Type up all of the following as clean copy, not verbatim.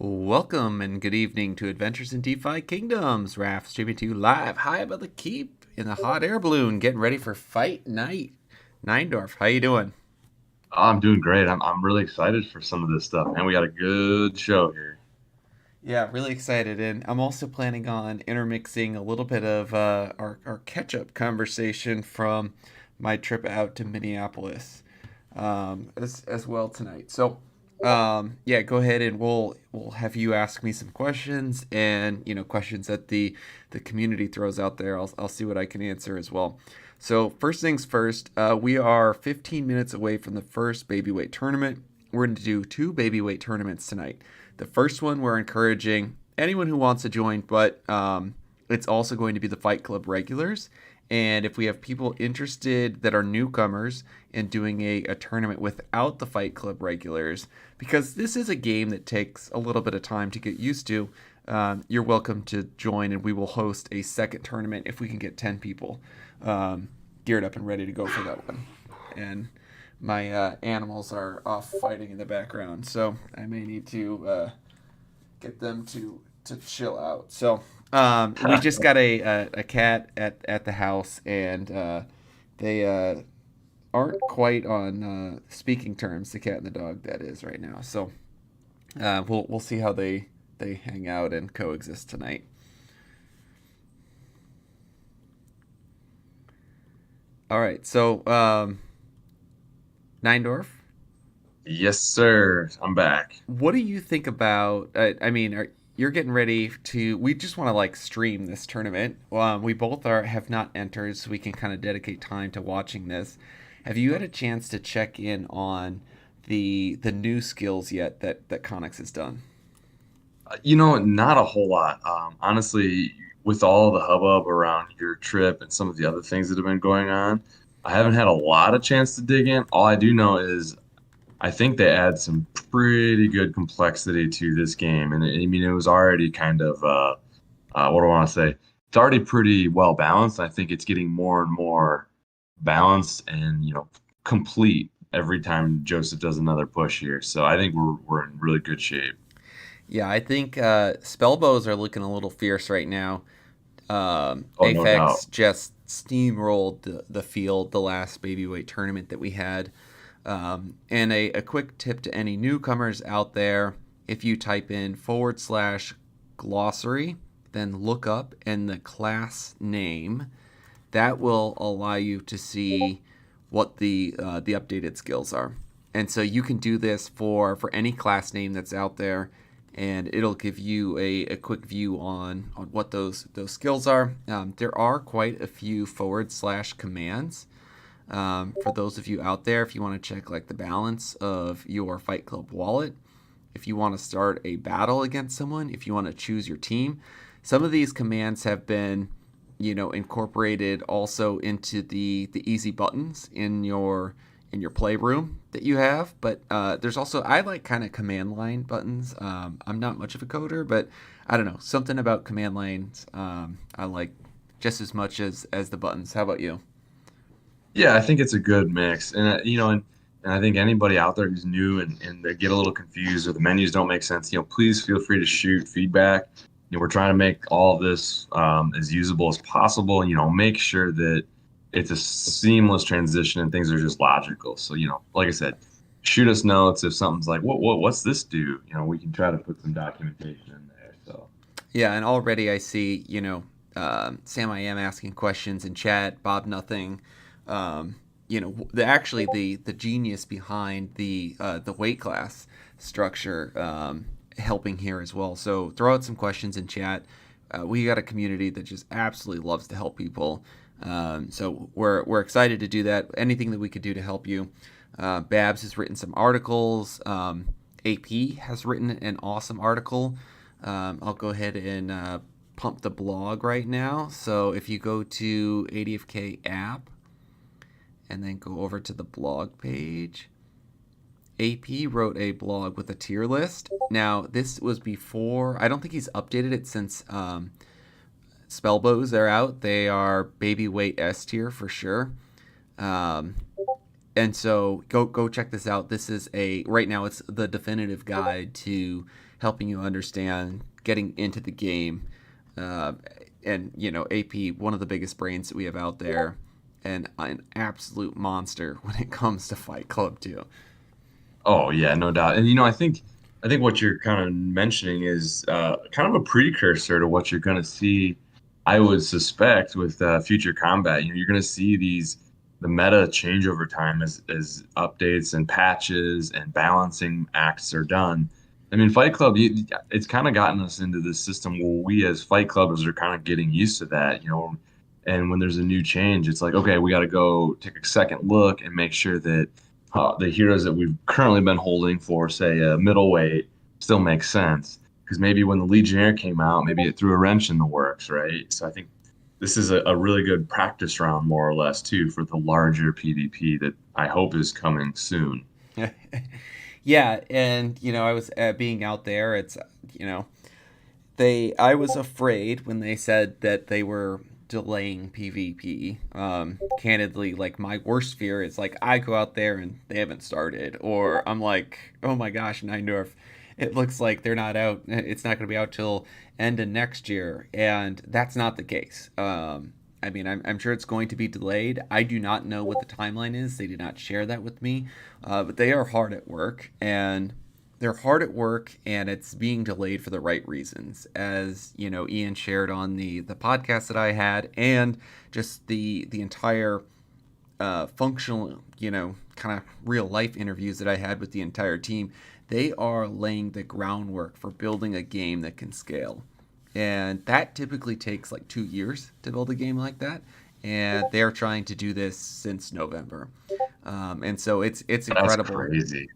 Welcome and good evening to Adventures in DeFi Kingdoms. Raph streaming to you live high above the keep in the hot air balloon, getting ready for fight night. Neindorf, how you doing? I'm doing great. I'm really excited for some of this stuff, and we got a good show here. Yeah, really excited, and I'm also planning on intermixing a little bit of our catch-up conversation from my trip out to Minneapolis as well tonight. So, yeah, go ahead and we'll have you ask me some questions, and questions that the community throws out there. I'll see what I can answer as well. So first things first, we are 15 minutes away from the first Babyweight tournament. We're going to do two Babyweight tournaments tonight. The first one we're encouraging anyone who wants to join, but it's also going to be the Fight Club regulars. And if we have people interested that are newcomers in doing a tournament without the Fight Club regulars, because this is a game that takes a little bit of time to get used to, you're welcome to join, and we will host a second tournament if we can get 10 people geared up and ready to go for that one. And my animals are off fighting in the background, so I may need to get them to chill out. So we just got a cat at the house, and they aren't quite on speaking terms. The cat and the dog, that is, right now. So we'll see how they hang out and coexist tonight. All right, so Neindorf, Yes, sir. I'm back. what do you think about? I mean, you're getting ready to? We just want to like stream this tournament. We both have not entered, so we can kind of dedicate time to watching this. Have you had a chance to check in on the new skills yet that Connex has done? Not a whole lot. Honestly, with all the hubbub around your trip and some of the other things that have been going on, I haven't had a lot of chance to dig in. All I do know is I think they add some pretty good complexity to this game, and I mean, it was already kind of what do I want to say? It's already pretty well balanced. I think it's getting more and more balanced and complete every time Joseph does another push here. So I think we're in really good shape. Yeah, I think spellbows are looking a little fierce right now. Oh, no doubt. Aphex just steamrolled the field the last Babyweight tournament that we had. And a quick tip to any newcomers out there, if you type in /glossary, then look up in the class name, that will allow you to see what the updated skills are. And so you can do this for any class name that's out there, and it'll give you a quick view on what those skills are. There are quite a few / commands for those of you out there. If you want to check like the balance of your Fight Club wallet, if you want to start a battle against someone, if you want to choose your team, some of these commands have been incorporated also into the easy buttons in your playroom that you have. But there's also, I like kind of command line buttons. I'm not much of a coder, but I don't know, something about command lines I like just as much as the buttons. How about you? Yeah, I think it's a good mix, and and I think anybody out there who's new and they get a little confused or the menus don't make sense, please feel free to shoot feedback. We're trying to make all of this as usable as possible, and make sure that it's a seamless transition and things are just logical. So, like I said, shoot us notes if something's like, what's this do? We can try to put some documentation in there. So, Yeah, and already I see, Sam I am asking questions in chat, Bob Nothing, actually the genius behind the weight class structure helping here as well. So throw out some questions in chat. We got a community that just absolutely loves to help people. So we're excited to do that. Anything that we could do to help you. Babs has written some articles. AP has written an awesome article. I'll go ahead and pump the blog right now. So if you go to ADFK app and then go over to the blog page, AP wrote a blog with a tier list. Now, this was before, I don't think he's updated it since Spellbows are out. They are baby weight S tier for sure. Um, and so go check this out. This is right now it's the definitive guide to helping you understand getting into the game. Uh, and AP, one of the biggest brains that we have out there, and an absolute monster when it comes to Fight Club too. Oh yeah, no doubt. And I think what you're kind of mentioning is kind of a precursor to what you're going to see. I would suspect with future combat. You're going to see the meta change over time as updates and patches and balancing acts are done. I mean, Fight Club, it's kind of gotten us into this system where we as Fight Clubbers are kind of getting used to that. And when there's a new change, it's like, okay, we got to go take a second look and make sure that the heroes that we've currently been holding for, say, a middleweight, still makes sense. Because maybe when the Legionnaire came out, maybe it threw a wrench in the works, right? So I think this is a really good practice round, more or less, too, for the larger PvP that I hope is coming soon. Yeah, and I was being out there. It's you know they I was afraid when they said that they were delaying PvP. Candidly, like my worst fear is like I go out there and they haven't started, or I'm like, oh my gosh, Nine it looks like they're not out. It's not going to be out till end of next year, and that's not the case. I mean, I'm sure it's going to be delayed. I do not know what the timeline is. They did not share that with me, but they are hard at work, and they're hard at work, and it's being delayed for the right reasons, as Ian shared on the podcast that I had, and just the entire functional, kind of real life interviews that I had with the entire team. They are laying the groundwork for building a game that can scale. And that typically takes like 2 years to build a game like that. And they're trying to do this since November. And so it's That's incredible crazy.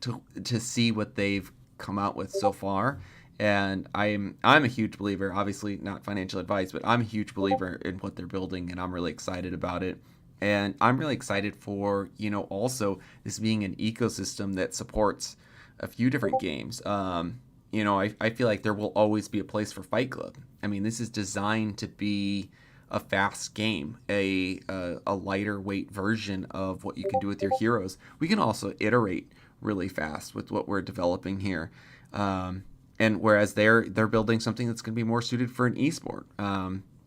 to see what they've come out with so far. And I'm a huge believer, obviously not financial advice, but I'm a huge believer in what they're building, and I'm really excited about it. And I'm really excited for also this being an ecosystem that supports a few different games. I feel like there will always be a place for Fight Club. I mean, this is designed to be a fast game, a lighter weight version of what you can do with your heroes. We can also iterate really fast with what we're developing here. And whereas they're building something that's going to be more suited for an esport.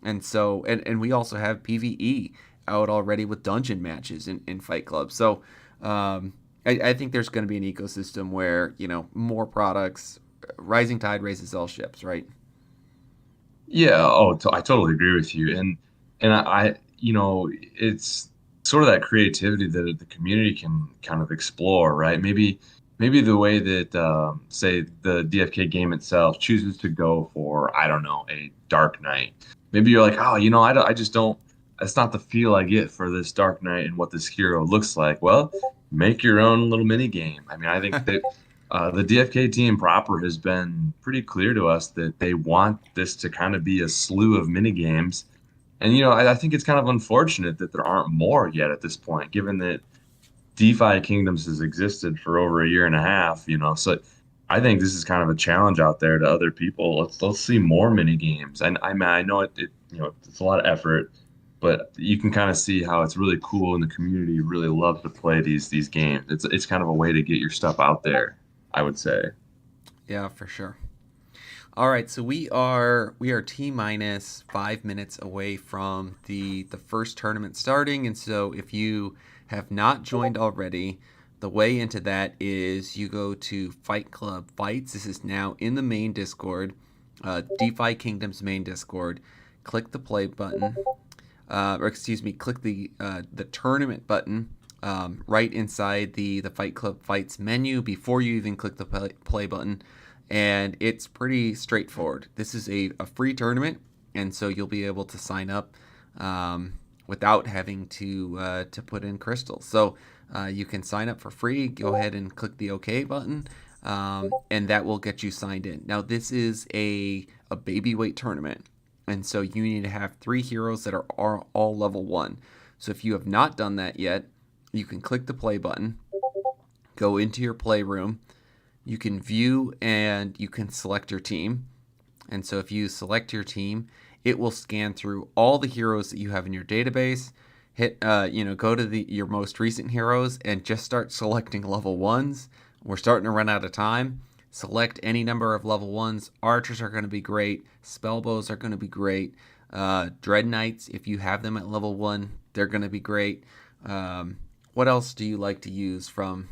And we also have PvE out already with dungeon matches in Fight Club. So I think there's going to be an ecosystem where more products. Rising tide raises all ships, right? Yeah, oh, I totally agree with you. And it's sort of that creativity that the community can kind of explore, right? Maybe the way that say the DFK game itself chooses to go for, I don't know, a Dark Knight. Maybe you're like, oh, I just don't. That's not the feel I get for this Dark Knight and what this hero looks like. Well, make your own little mini game. I mean, I think that the DFK team proper has been pretty clear to us that they want this to kind of be a slew of mini games. And I think it's kind of unfortunate that there aren't more yet at this point, given that DeFi Kingdoms has existed for over a year and a half. So I think this is kind of a challenge out there to other people. Let's see more mini games. And I mean, I know it's a lot of effort, but you can kind of see how it's really cool, and the community really loves to play these games. It's kind of a way to get your stuff out there, I would say. Yeah, for sure. All right, so we are T minus 5 minutes away from the first tournament starting, and so if you have not joined already, the way into that is you go to Fight Club Fights. This is now in the main Discord, DeFi Kingdoms main Discord. Click the play button, or excuse me, click the tournament button right inside the Fight Club Fights menu before you even click the play button. And it's pretty straightforward. This is a free tournament, and so you'll be able to sign up without having to put in crystals. So you can sign up for free. Go ahead and click the OK button, and that will get you signed in. Now, this is a babyweight tournament, and so you need to have 3 heroes that are all level 1. So if you have not done that yet, you can click the play button, go into your playroom. You can view and you can select your team. And so if you select your team, it will scan through all the heroes that you have in your database. Go to your most recent heroes and just start selecting level 1s. We're starting to run out of time. select any number of level ones. Archers are going to be great. Spellbows are going to be great. Dread Knights, if you have them at level 1, they're going to be great. What else do you like to use from...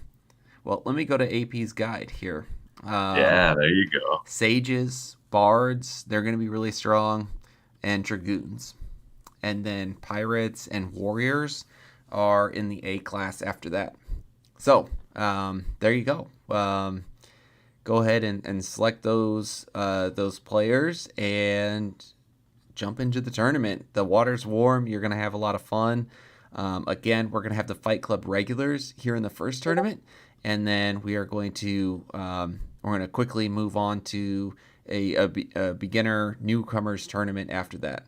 Well, let me go to AP's guide here. Yeah, there you go. Sages, Bards, they're going to be really strong, and Dragoons. And then Pirates and Warriors are in the A class after that. So, there you go. Go ahead and select those players and jump into the tournament. The water's warm. You're going to have a lot of fun. Again, we're going to have the Fight Club regulars here in the first tournament, and then we are going to quickly move on to a beginner newcomers tournament after that.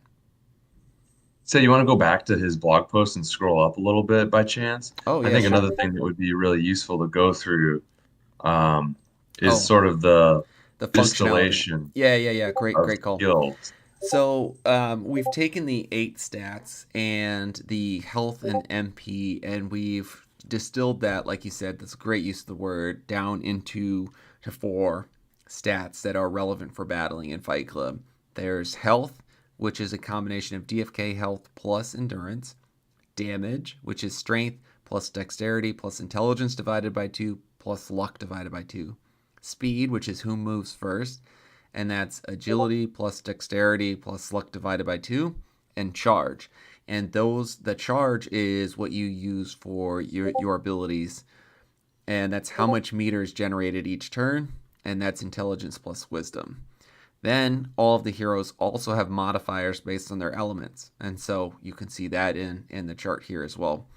So you want to go back to his blog post and scroll up a little bit by chance? Oh I yeah, think sure. another thing that would be really useful to go through is Oh, sort of the the functionality. distillation Yeah. Great, of great call. skills. So we've taken the 8 stats and the health and MP, and we've distilled that, like you said, that's a great use of the word, down into to 4 stats that are relevant for battling in Fight Club. There's health, which is a combination of DFK health plus endurance. Damage, which is strength plus dexterity plus intelligence divided by 2 plus luck divided by 2. Speed, which is who moves first, and that's agility plus dexterity plus luck divided by 2, and charge. And the charge is what you use for your abilities, and that's how much meter is generated each turn, and that's intelligence plus wisdom. Then all of the heroes also have modifiers based on their elements, and so you can see that in the chart here as well.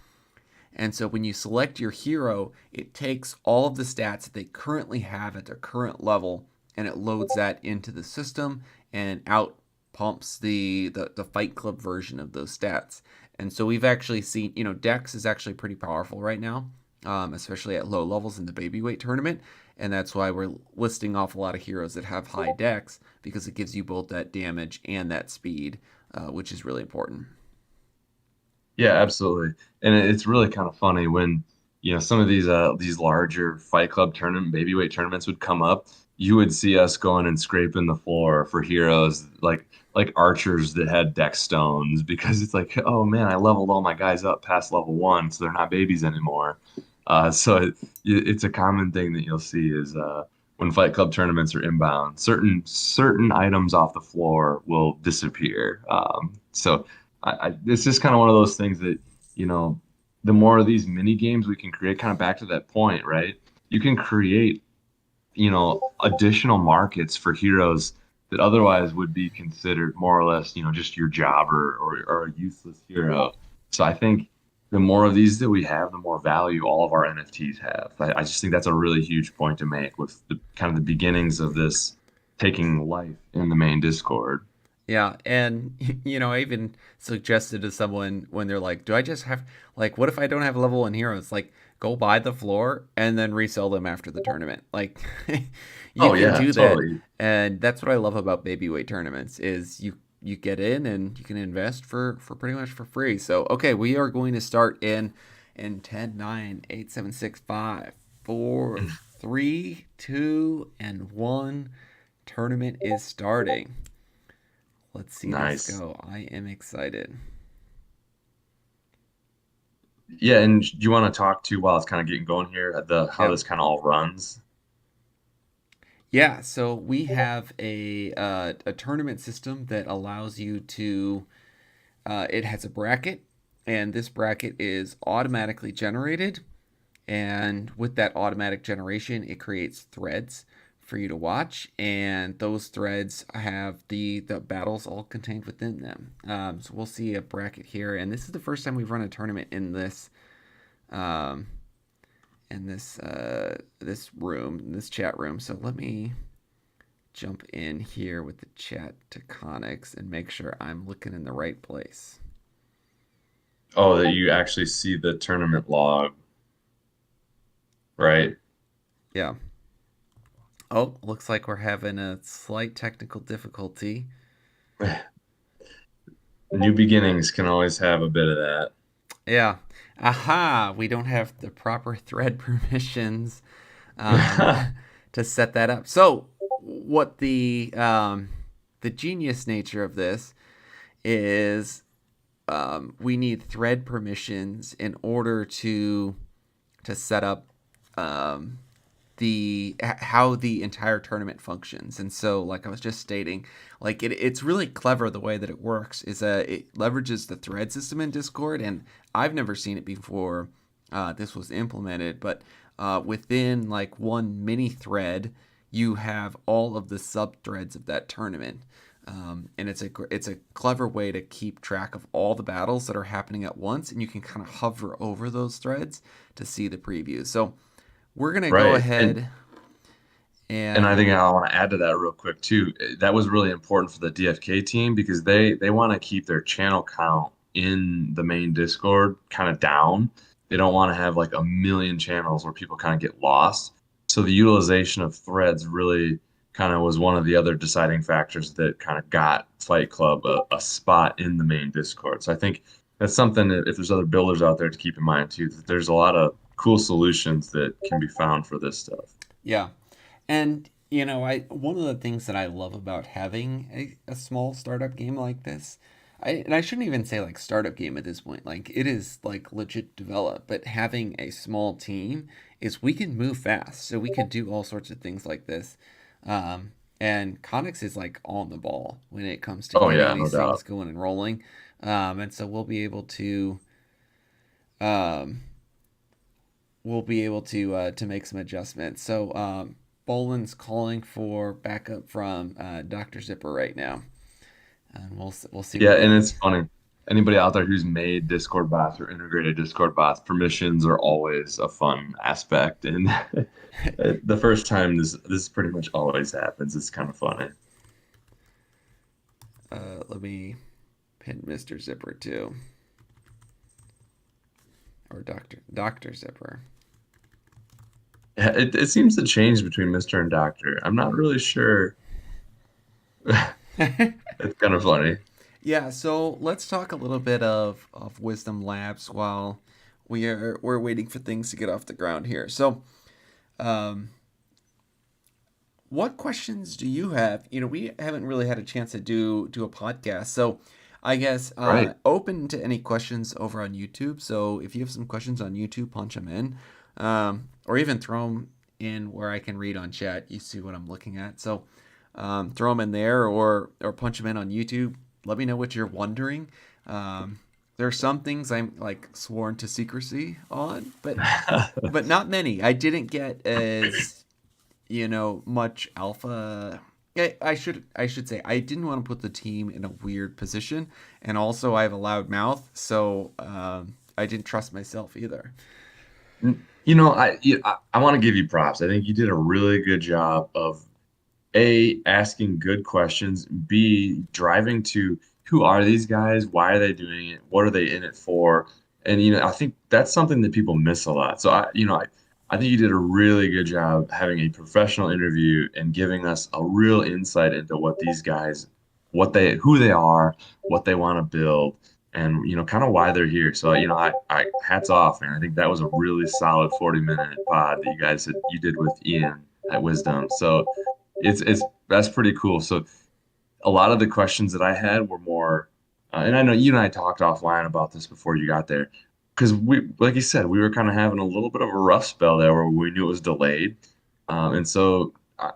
And so when you select your hero, it takes all of the stats that they currently have at their current level, and it loads that into the system and out pumps the Fight Club version of those stats. And so we've actually seen, Dex is actually pretty powerful right now, especially at low levels in the Babyweight tournament. And that's why we're listing off a lot of heroes that have high Dex, because it gives you both that damage and that speed, which is really important. Yeah, absolutely. And it's really kind of funny when, some of these larger Fight Club tournament, Babyweight tournaments would come up. You would see us going and scraping the floor for heroes like archers that had dex stones because it's like, oh man, I leveled all my guys up past level 1, so they're not babies anymore. It's a common thing that you'll see is when Fight Club tournaments are inbound, certain items off the floor will disappear. It's just kind of one of those things that, you know, the more of these mini games we can create, kind of back to that point, right? You can create, additional markets for heroes that otherwise would be considered more or less, just your jobber or a useless hero. So I think the more of these that we have, the more value all of our NFTs have. I just think that's a really huge point to make with the kind of the beginnings of this taking life in the main Discord. Yeah, and I even suggested to someone when they're like, "Do I just have what if I don't have level 1 heroes? Like, go buy the floor and then resell them after the tournament. Like, you Oh can yeah, do that, totally. and that's what I love about Babyweight tournaments is you get in and you can invest for pretty much for free. So, okay, we are going to start in 10, 9, 8, 7, 6, 5, 4, 3, 2, and 1. Tournament is starting. Let's see this Nice. go. I am excited. Yeah, and do you want to talk to while it's kind of getting going here, the how Yeah. this kind of all runs? Yeah, so we have a tournament system that allows you to. It has a bracket, and this bracket is automatically generated. And with that automatic generation, it creates threads for you to watch, and those threads have the battles all contained within them. So we'll see a bracket here, and this is the first time we've run a tournament in um, this room, in this chat room. So let me jump in here with the chat to Connix and make sure I'm looking in the right place. Oh, that you actually see the tournament log, right? Yeah. Oh, looks like we're having a slight technical difficulty. New beginnings can always have a bit of that. Yeah. Aha! We don't have the proper thread permissions. Um, to set that up. So what the genius nature of this is, we need thread permissions in order to set up um, the how the entire tournament functions. And so, like I was just stating, like it's really clever the way that it works. Is it leverages the thread system in Discord, and I've never seen it before. This was implemented, but within like one mini thread, you have all of the sub threads of that tournament. And it's a clever way to keep track of all the battles that are happening at once, and you can kind of hover over those threads to see the previews. So we're gonna go Right. ahead And I and think I want to add to that real quick too. That was really important for the DFK team because they want to keep their channel count in the main Discord kind of down. They don't want to have like a million channels where people kind of get lost. So the utilization of threads really kind of was one of the other deciding factors that kind of got Fight Club a spot in the main Discord. So I think that's something that if there's other builders out there to keep in mind too, that there's a lot of cool solutions that can be found for this stuff. yeah. And I one of the things that I love about having a small startup game like this, I shouldn't even say like startup game at this point. Like it is like legit developed, but having a small team is we can move fast, so we can do all sorts of things like this. And Conix is like on the ball when it comes to Oh getting yeah, no these things doubt. going and rolling. And so um, we'll be able to make some adjustments. So Boland's calling for backup from Dr. Zipper right now, and we'll see Yeah, what and we. it's funny. Anybody out there who's made Discord bots or integrated Discord bots, permissions are always a fun aspect. And the first time this pretty much always happens. It's kind of funny. Let me pin Mr. Zipper too, or Doctor Zipper. Yeah, it seems to change between Mr. and Doctor. I'm not really sure. It's kind of funny. Yeah, so let's talk a little bit of Wisdom Labs while we're waiting for things to get off the ground here. So, um, what questions do you have? We haven't really had a chance to do a podcast, so I guess Right. open to any questions over on YouTube. So if you have some questions on YouTube, punch them in, or even throw them in where I can read on chat. You see what I'm looking at, so throw them in there or punch them in on YouTube. Let me know what you're wondering. There are some things I'm like sworn to secrecy on, but not many. I didn't get as much alpha. I should say I didn't want to put the team in a weird position, and also I have a loud mouth, so I didn't trust myself either. I want to give you props. I think you did a really good job of A, asking good questions, B, driving to who are these guys? Why are they doing it? What are they in it for? And I think that's something that people miss a lot. So I think you did a really good job having a professional interview and giving us a real insight into what these guys, who they are, what they want to build, and kind of why they're here. So I hats off, man. I think that was a really solid 40-minute pod that you did with Ian at Wisdom. So it's that's pretty cool. So a lot of the questions that I had were more, and I know you and I talked offline about this before you got there, because like you said, we were kind of having a little bit of a rough spell there where we knew it was delayed, and so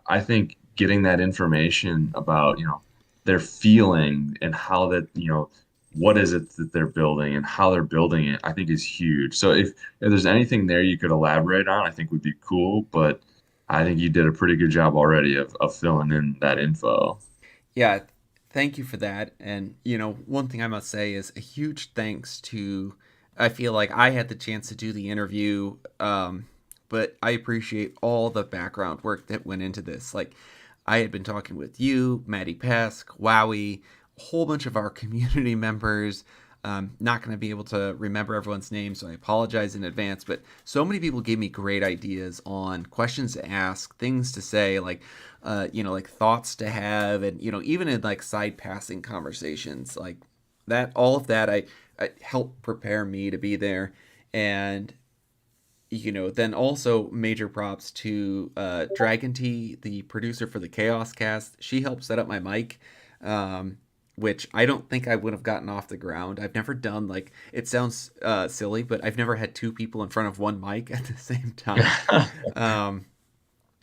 I think getting that information about their feeling and how that what is it that they're building and how they're building it, I think is huge. So if there's anything there you could elaborate on, I think would be cool, but I think you did a pretty good job already of filling in that info. Yeah, thank you for that. And one thing I must say is a huge thanks to. I feel like I had the chance to do the interview, but I appreciate all the background work that went into this. Like, I had been talking with you, Maddie Pesk, Wowie, a whole bunch of our community members. Not going to be able to remember everyone's name, so I apologize in advance. But so many people gave me great ideas on questions to ask, things to say, like thoughts to have, and even in like side passing conversations, like that. All of that, I helped prepare me to be there, and then also major props to Dragon T, the producer for the Chaos Cast. She helped set up my mic, um, which I don't think I would have gotten off the ground. I've never done, like, it sounds silly, but I've never had two people in front of one mic at the same time. Um,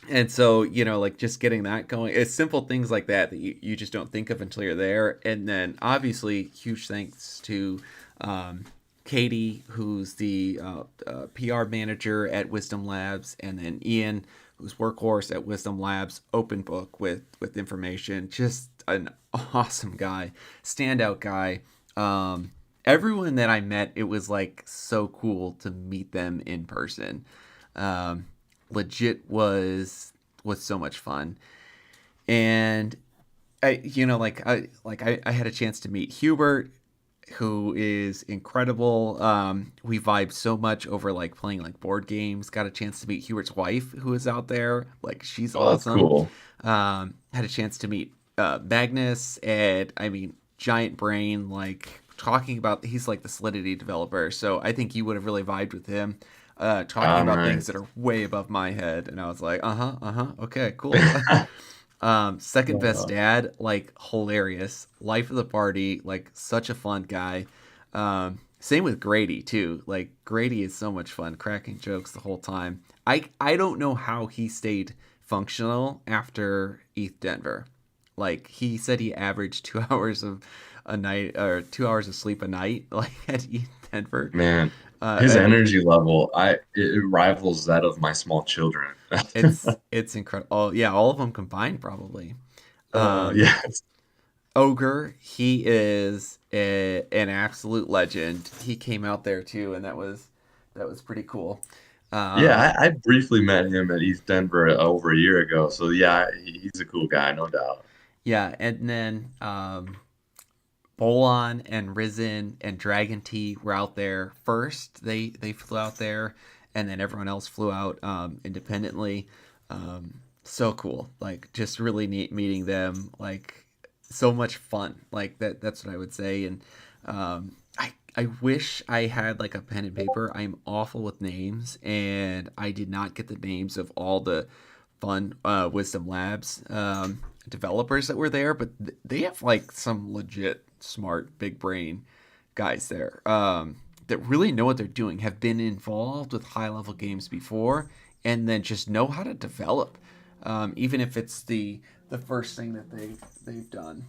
and so, like just getting that going, it's simple things like that you just don't think of until you're there. And then obviously, huge thanks to um, Katie, who's the PR manager at Wisdom Labs, and then Ian, who's workhorse at Wisdom Labs, open book with information. Just an awesome guy, standout guy. Um, Everyone that I met, it was like so cool to meet them in person. Um, Legit was so much fun. And I had a chance to meet Hubert, who is incredible. We vibed so much over like playing like board games. Got a chance to meet Hubert's wife, who is out there. Like, she's Oh, that's awesome. cool. Had a chance to meet Magnus, and I mean, giant brain. Like, talking about, he's like the Solidity developer, so I think you would have really vibed with him. Talking Ah, about things nice. that are way above my head, and I was like, okay, cool. Second best Uh, dad, like hilarious, life of the party, like such a fun guy. Same with Grady too. Like, Grady is so much fun, cracking jokes the whole time. I don't know how he stayed functional after ETH Denver. Like, he said he averaged 2 hours of a night, or 2 hours of sleep a night, like at ETH Denver. Man, his Uh, energy level, it rivals that of my small children. it's incredible. Oh yeah, all of them combined probably. Um, Yes. Ogre, he is an absolute legend. He came out there too, and that was pretty cool. Um, Yeah, I briefly met him at East Denver over a year ago. So yeah, he's a cool guy, no doubt. yeah, and then Bolon and Risen and Dragon T were out there first. They flew out there, and then everyone else flew out independently. So cool. Like, just really neat meeting them. Like, so much fun. Like, that's what I would say. And I wish I had like a pen and paper. I'm awful with names, and I did not get the names of all the fun Wisdom Labs developers that were there, but they have like some legit smart big brain guys there, that really know what they're doing, have been involved with high level games before, and then just know how to develop, even if it's the first thing that they've done.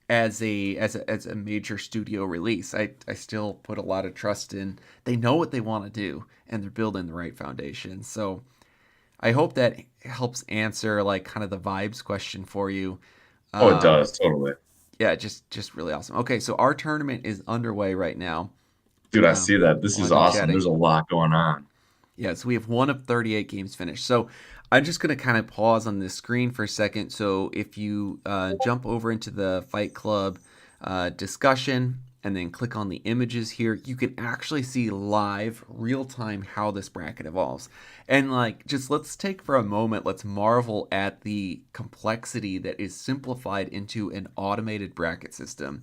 As a major studio release, I still put a lot of trust in, they know what they want to do, and they're building the right foundation. So I hope that helps answer like kind of the vibes question for you. Oh, it Um, does, totally. yeah, just really awesome. Okay, so our tournament is underway right now. Dude, I Um, see that. This while is I've been awesome. chatting, There's a lot going on. yeah, so we have one of 38 games finished. So I'm just going to kind of pause on this screen for a second. So if you jump over into the Fight Club discussion and then click on the images here, you can actually see live, real time, how this bracket evolves. And like, just let's take for a moment, let's marvel at the complexity that is simplified into an automated bracket system.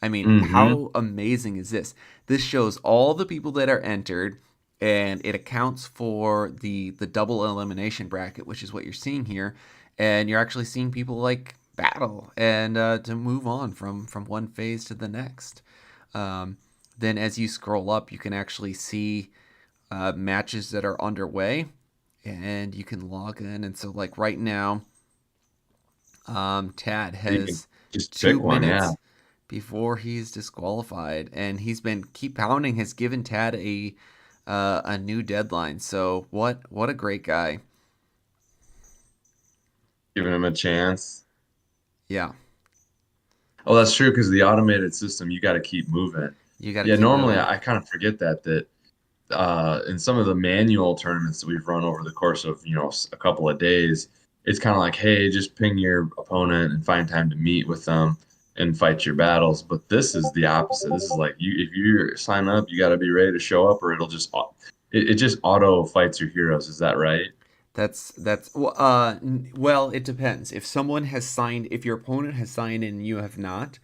I mean, Hmm. how amazing is this? This shows all the people that are entered, and it accounts for the double elimination bracket, which is what you're seeing here. And you're actually seeing people like battle and to move on from one phase to the next. Um, then as you scroll up, you can actually see matches that are underway, and you can log in. And so, like right now, Tad You can has just two pick one, yeah. minutes before he's disqualified, and he's been keep pounding. Has given Tad a new deadline. So what a great guy. Giving him a chance. Yeah, Oh, that's true, because the automated system, you got to keep moving. you got to Yeah, keep normally moving. I kind of forget that in some of the manual tournaments that we've run over the course of, a couple of days, it's kind of like, hey, just ping your opponent and find time to meet with them and fight your battles. But this is the opposite. This is like, if you sign up, you got to be ready to show up, or it'll it just auto fights your heroes. Is that right? Well, it depends. If someone has signed, if your opponent has signed and you have not,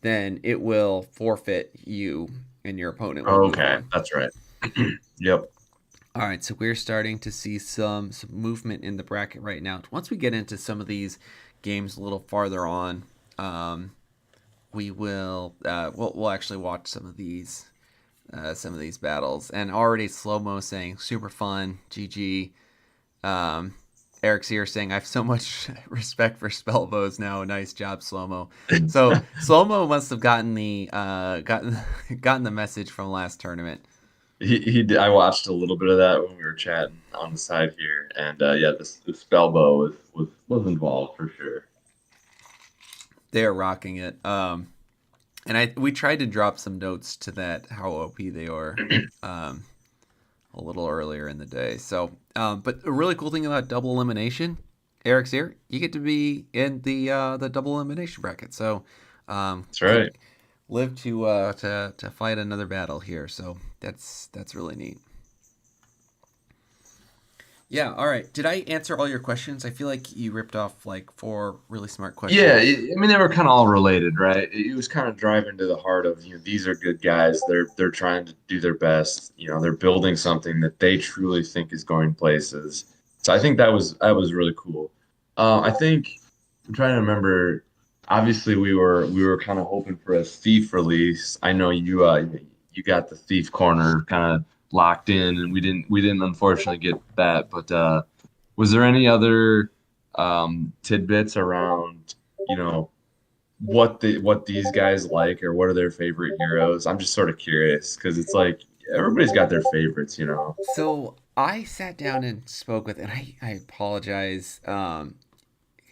then it will forfeit you, and your opponent will move Okay, on. that's right. Yep. All right, so we're starting to see some movement in the bracket right now. Once we get into some of these games a little farther on, um, we will we'll actually watch some of these battles. And already slow mo saying super fun, GG. Um, Eric's here saying I have so much respect for spellbows now. Nice job, slow mo. So slow mo must have gotten the gotten the message from last tournament. He did, I watched a little bit of that when we were chatting on the side here, and yeah, the spell bow was involved for sure. They are rocking it. And we tried to drop some notes to that how OP they are um, a little earlier in the day. So, but a really cool thing about double elimination, Eric's here. You get to be in the double elimination bracket. So, That's right. live to fight another battle here. So that's really neat. Yeah. All right. Did I answer all your questions? I feel like you ripped off like four really smart Yeah, questions. I mean they were kind of all related, right? It was kind of driving to the heart of, these are good guys. They're trying to do their best. They're building something that they truly think is going places. So I think that was really cool. I think I'm trying to remember. Obviously, we were kind of hoping for a thief release. I know you got the thief corner kind of locked in, and we didn't unfortunately get that. But was there any other tidbits around, you know, what these guys like, or what are their favorite heroes? I'm just sort of curious because it's like everybody's got their favorites. So I sat down and spoke with, and I apologize.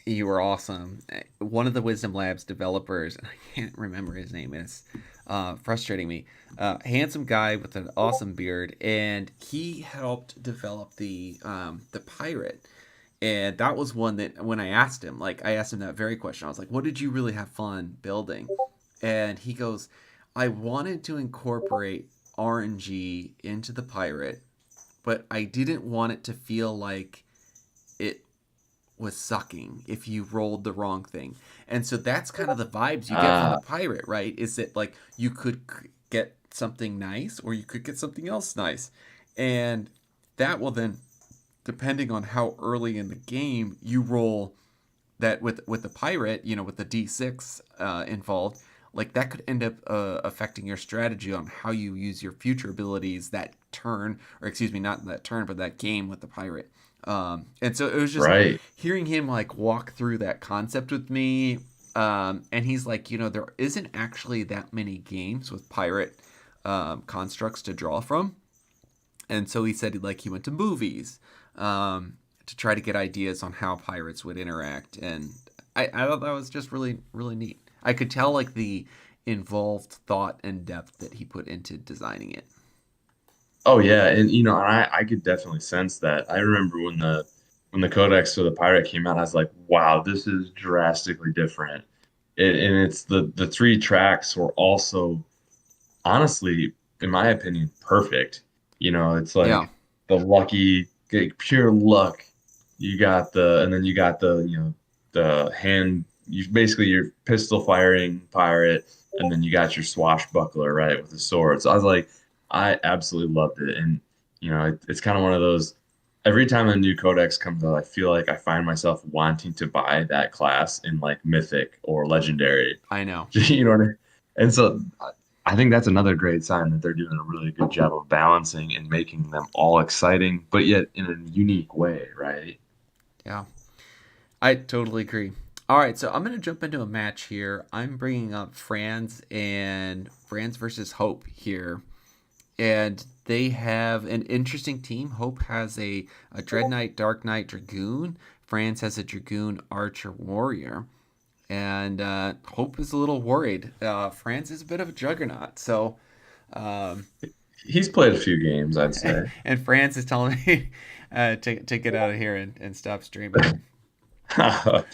You were awesome. One of the Wisdom Labs developers, and I can't remember his name, is frustrating me. Handsome guy with an awesome beard, and he helped develop the pirate. And that was one that when I asked him, like I asked him that very question, I was like, "What did you really have fun building?" And he goes, "I wanted to incorporate RNG into the pirate, but I didn't want it to feel like it was sucking if you rolled the wrong thing." And so that's kind of the vibes you get from the Ah, pirate, right? Is that like you could get something nice or you could get something else nice. And that will then, depending on how early in the game you roll that with the pirate, with the D6 involved, like that could end up affecting your strategy on how you use your future abilities that turn, or excuse me, not that turn, but that game with the pirate. And so it was just right. hearing him like walk through that concept with me. And he's like, there isn't actually that many games with pirate constructs to draw from. And so he said like he went to movies to try to get ideas on how pirates would interact, and I thought that was just really really neat. I could tell like the involved thought and depth that he put into designing it. Oh yeah, and I could definitely sense that. I remember when the Codex for the Pirate came out, I was like, wow, this is drastically different. And it's the three tracks were also honestly, in my opinion, perfect. It's Yeah, like the lucky, pure luck. And then you got the hand. You basically your pistol firing pirate, and then you got your swashbuckler, right, with the sword. So I was like, I absolutely loved it, and it's kind of one of those. Every time a new codex comes out, I feel like I find myself wanting to buy that class in like Mythic or Legendary. I know. You know what I mean? And so I think that's another great sign that they're doing a really good job of balancing and making them all exciting, but yet in a unique way, right? Yeah, I totally agree. All right, so I'm gonna jump into a match here. I'm bringing up Franz versus Hope here, and they have an interesting team. Hope has a Dread Knight, Dark Knight, Dragoon. France has a Dragoon, Archer, Warrior. And Hope is a little worried. France is a bit of a juggernaut. So, um, He's played a few games, I'd say. and France is telling me to get out of here and stop streaming. I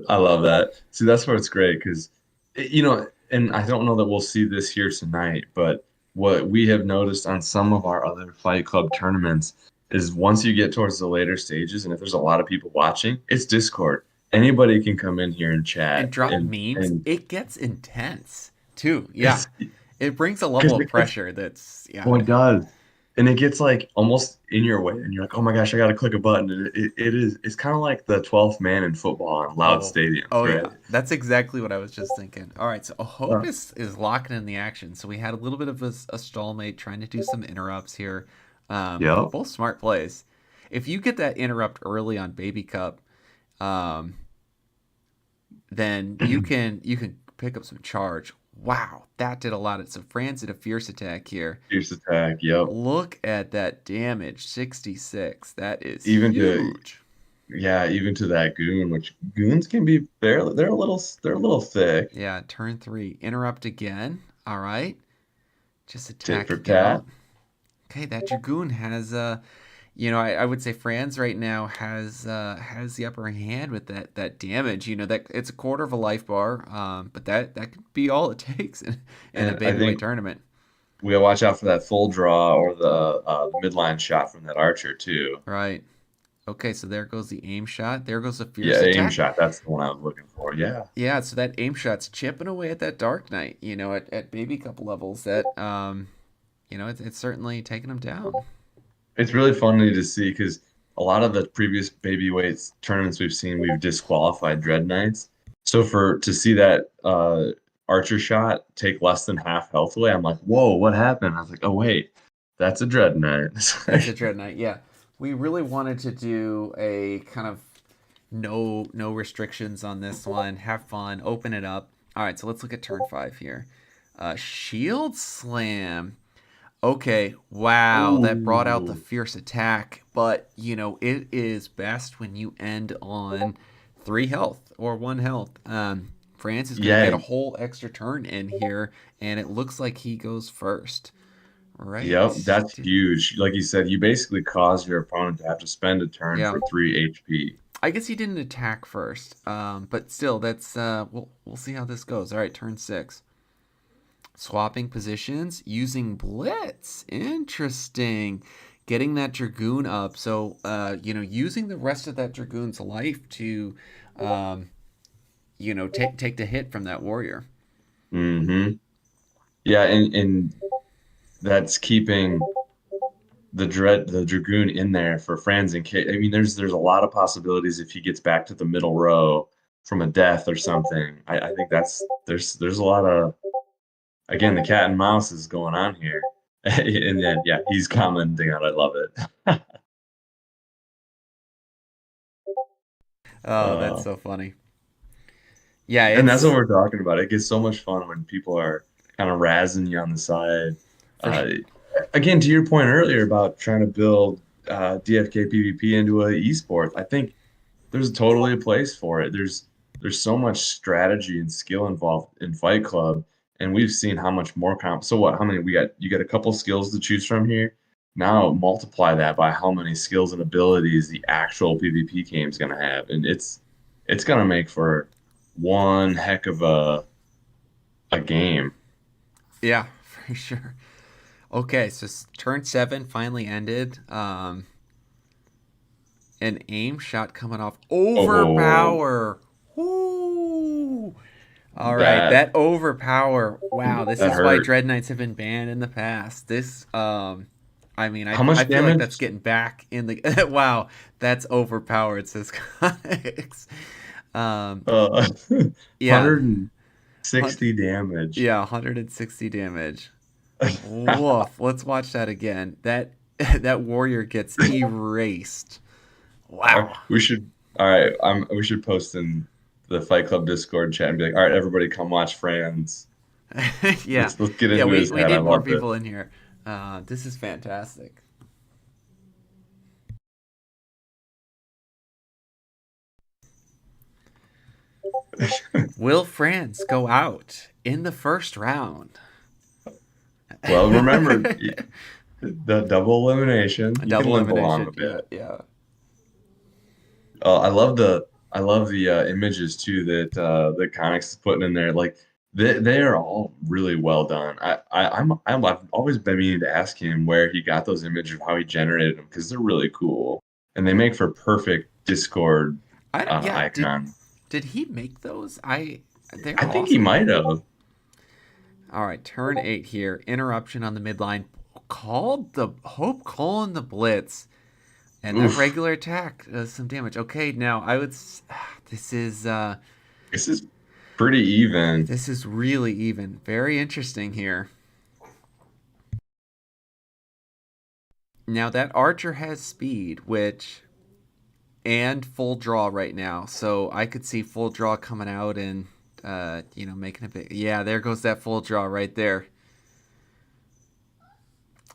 love that. See, that's where it's great because, and I don't know that we'll see this here tonight, but what we have noticed on some of our other Fight Club tournaments is once you get towards the later stages, and if there's a lot of people watching, it's Discord. Anybody can come in here and And chat, drop and memes. and It gets intense too. Yeah, it's it brings a level because of pressure. That's yeah. well, it does. and it gets like almost in your way, and you're like, oh my gosh, I gotta click a button. And it's kind of like the 12th man in football in loud Oh, stadiums, oh right? yeah. That's exactly what I was just thinking. All right, so Hope Uh, is locking in the action. So we had a little bit of a stalemate trying to do some interrupts here, but yep. both smart plays. If you get that interrupt early on Baby Cup, um, then you can pick up some charge. Wow, that did a lot. So Franz did a fierce attack here. Fierce attack, yep. Look at that damage, 66. That is Even to huge. Yeah, even to that goon, which goons can be they're a little thick. Yeah, turn three. Interrupt again. All right. Just Tit for attacking tat. out. Okay, that Dragoon has I would say Franz right now has the upper hand with that damage. That it's a quarter of a life bar, but that could be all it takes in a And I babyweight think tournament. we gotta watch out for that full draw or the midline shot from that archer too. Right. Okay, so there goes the aim shot. There goes the Yeah, fierce aim attack. shot. That's the one I was looking for. Yeah. Yeah, so that aim shot's chipping away at that Dark Knight, at baby cup levels that it's certainly taking him down. It's really funny to see because a lot of the previous baby weights tournaments we've seen, we've disqualified Dread Knights. So for to see that archer shot take less than half health away, I'm like, whoa, what happened? I was like, oh wait, that's a Dread Knight. It's That's a like, Dread Knight. Yeah, we really wanted to do a kind of no restrictions on this one. Have fun, open it up. All right, so let's look at turn five here. Shield slam. Okay, wow, that brought out the ooh, fierce attack, but it is best when you end on 3 health or 1 health. France is going to get yeah, a whole extra turn in here, and it looks like he goes first. yep, Right? that's huge. Like you said, you basically cause your opponent to have to spend a turn Yeah. for 3 HP. I guess he didn't attack first, but still, that's we'll see how this goes. All right, turn six. Swapping positions using blitz. Interesting. Getting that dragoon up. So using the rest of that dragoon's life to take the hit from that warrior. Mm-hmm. Yeah, and that's keeping the dragoon in there for Franz in case. I mean, there's a lot of possibilities if he gets back to the middle row from a death or something. I think there's a lot of, again, the cat and mouse is going on here. And then yeah, he's commenting on. I love it. Oh, that's Uh, so funny. Yeah, and that's what it's we're talking about. It gets so much fun when people are kind of razzing you on the side. for Uh, Again, to your point earlier about trying to build DFK PvP into a esports, I think there's totally a place for it. There's so much strategy and skill involved in Fight Club, and we've seen how much more comp. So what? How many we got? You got a couple skills to choose from here. Now multiply that by how many skills and abilities the actual PvP game is going to have, and it's going to make for one heck of a game. yeah, for sure. Okay, so turn seven finally ended. An aim shot coming off Oh, overpower. Woo! All right, that that overpower. Wow, this that is why hurt. Dread Knights have been banned in the past. This, I mean, How I much feel like that's damage? getting back in the. Wow, that's overpowered. Says Comics. Um, Uh, yeah, 160 damage. yeah, 160 damage. Woof. Let's watch that again. That warrior gets erased. Wow. We should. All right. We should post in the Fight Club Discord chat and be like, all right, everybody, come watch Franz. Yeah, Let's get yeah. into We his we head. I need more love people in here. This is fantastic. it. Will France go out in the first round? Well, remember the double elimination. A You can double limp along elimination. a Yeah, bit. yeah. I love the images too that that Conix is putting in there. Like they are all really well done. I've always been meaning to ask him where he got those images of how he generated them because they're really cool and they make for perfect Discord I don't, yeah. Did icon. did he make those? They're I think he awesome. might have. All right, turn eight here. Interruption on the midline. Called the Hope calling the blitz, and that Oof. regular attack does some damage. Okay, now this is This is pretty even. this is really even. Very interesting here. Now that archer has speed, which and full draw right now, so I could see full draw coming out and making a big. Yeah, there goes that full draw right there.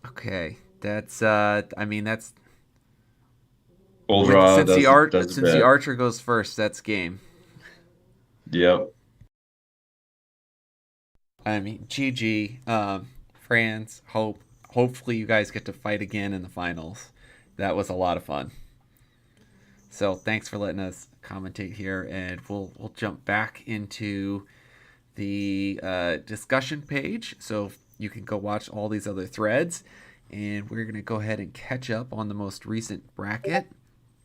Okay, that's I mean that's Full with draw does a since the bit. archer goes first, that's game. Yep. I mean, GG, France. Hopefully you guys get to fight again in the finals. That was a lot of fun. So thanks for letting us commentate here, and we'll jump back into the discussion page, so you can go watch all these other threads, and we're gonna go ahead and catch up on the most recent bracket.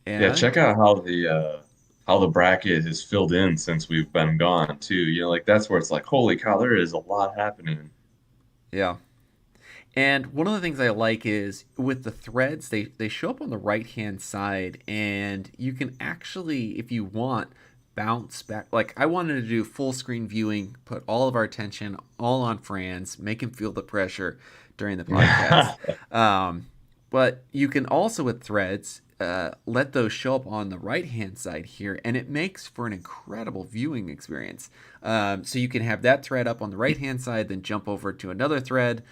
Yeah, check And out how the bracket has filled in since we've been gone too. Like that's where it's like, holy cow, there is a lot happening. yeah, and one of the things I like is with the threads, they show up on the right hand side, and you can actually, if you want, bounce back. Like I wanted to do full screen viewing, put all of our attention all on Franz, make him feel the pressure during the podcast. Um, but you can also with threads let those show up on the right hand side here, and it makes for an incredible viewing experience. So you can have that thread up on the right hand side, then jump over to another thread,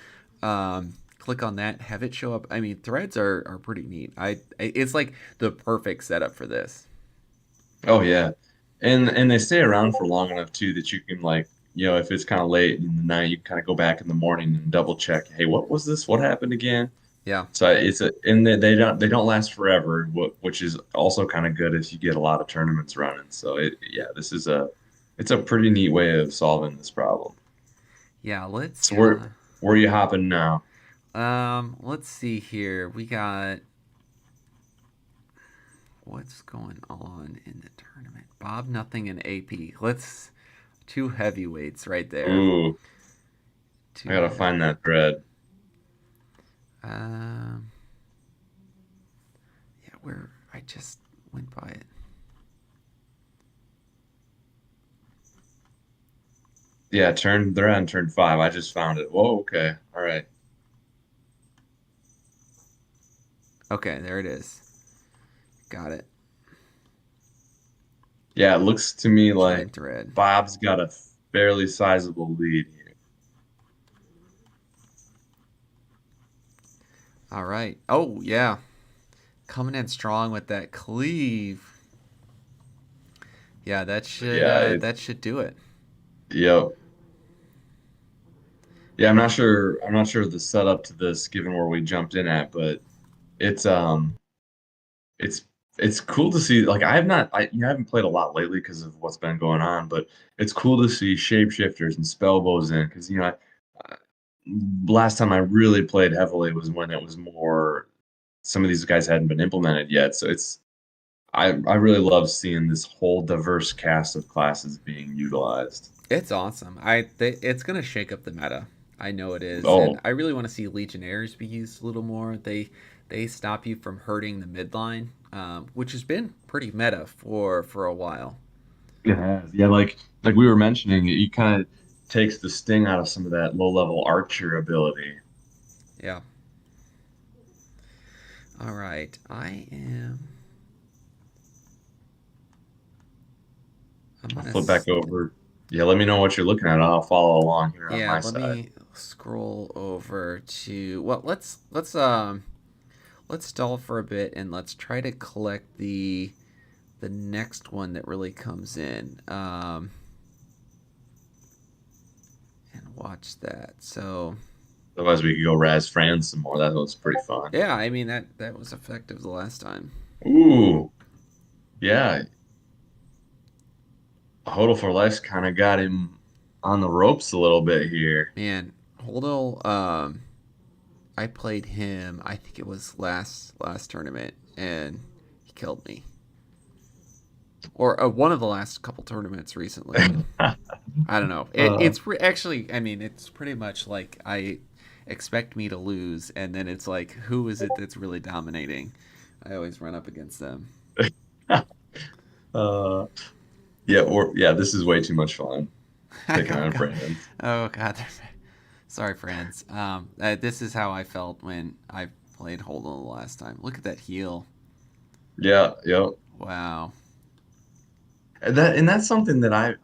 click on that, have it show up. I mean, threads are pretty neat. It's like the perfect setup for this. Oh yeah. And they stay around for long enough too that you can like, if it's kind of late in the night, you can kind of go back in the morning and double check, hey, what was this? What happened again? Yeah. So and they don't last forever, which is also kind of good if you get a lot of tournaments running. So yeah, it's a pretty neat way of solving this problem. Yeah, So where are you hopping now? let's see here. We got what's going on in the tournament. Bob Nothing and AP. Let's two heavyweights right there. Ooh, I Two gotta find that thread. um yeah, where I just went by it. Yeah, they're on turn 5. I just found it. Whoa, okay. All right. Okay, there it is. Got it. Yeah, it looks to me like Join thread. Bob's got a fairly sizable lead here. All right. Oh yeah, coming in strong with that cleave. Yeah, Yeah, that should do it. yep. Yeah, I'm not sure the setup to this given where we jumped in at, but it's it's it's cool to see. Like I have not I haven't played a lot lately because of what's been going on, but it's cool to see shapeshifters and spellbows in because I, last time I really played heavily was when it was more some of these guys hadn't been implemented yet. So I really love seeing this whole diverse cast of classes being utilized. It's awesome. It's gonna shake up the meta. I know it is, and Oh, I really want to see Legionnaires be used a little more. They stop you from hurting the midline, which has been pretty meta for a while. it has. Yeah, like we were mentioning, it kind of takes the sting out of some of that low level archer ability. Yeah. All right. I am. I'm I'll gonna. flip back over. Yeah, let me know what you're looking at. I'll follow along here on Yeah. my Let side. me scroll over to. Well, let's stall for a bit and let's try to collect the next one that really comes in. And watch that. So Otherwise, we could go Raz Fran some more. That was pretty fun. yeah, I mean that was effective the last time. Ooh, yeah. Hodl for Life's kind of got him on the ropes a little bit here. Man, Holdell, I played him. I think it was last tournament, and he killed me. Or one of the last couple tournaments recently. I don't know. Uh, Actually. I mean, it's pretty much like expect me to lose, and then it's like, who is it that's really dominating? I always run up against them. Uh, yeah, this is way too much fun picking Oh on god, friends. oh god. Sorry, friends. This is how I felt when I played Hold'em the last time. Look at that heal. Yeah, yep. Wow. And that's something that I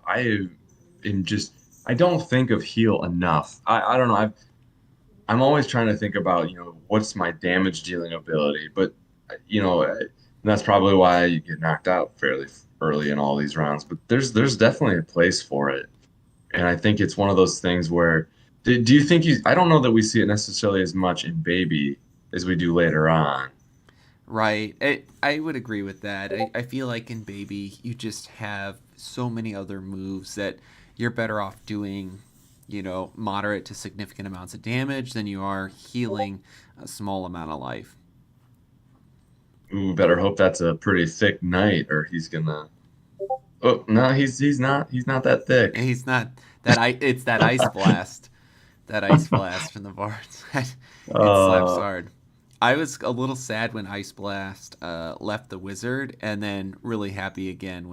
am just I don't think of heal enough. I don't know. I'm always trying to think about, what's my damage dealing ability, but and that's probably why you get knocked out fairly early in all these rounds. But there's definitely a place for it, and I think it's one of those things where do you think I don't know that we see it necessarily as much in baby as we do later on. Right. I would agree with that. I feel like in Baby, you just have so many other moves that you're better off doing, moderate to significant amounts of damage than you are healing a small amount of life. Ooh, better hope that's a pretty thick knight, or he's gonna. Oh no, he's not that And thick. he's not that it's that ice blast. That ice blast from the bards. It slaps Uh, hard. I was a little sad when Ice Blast left the wizard, and then really happy again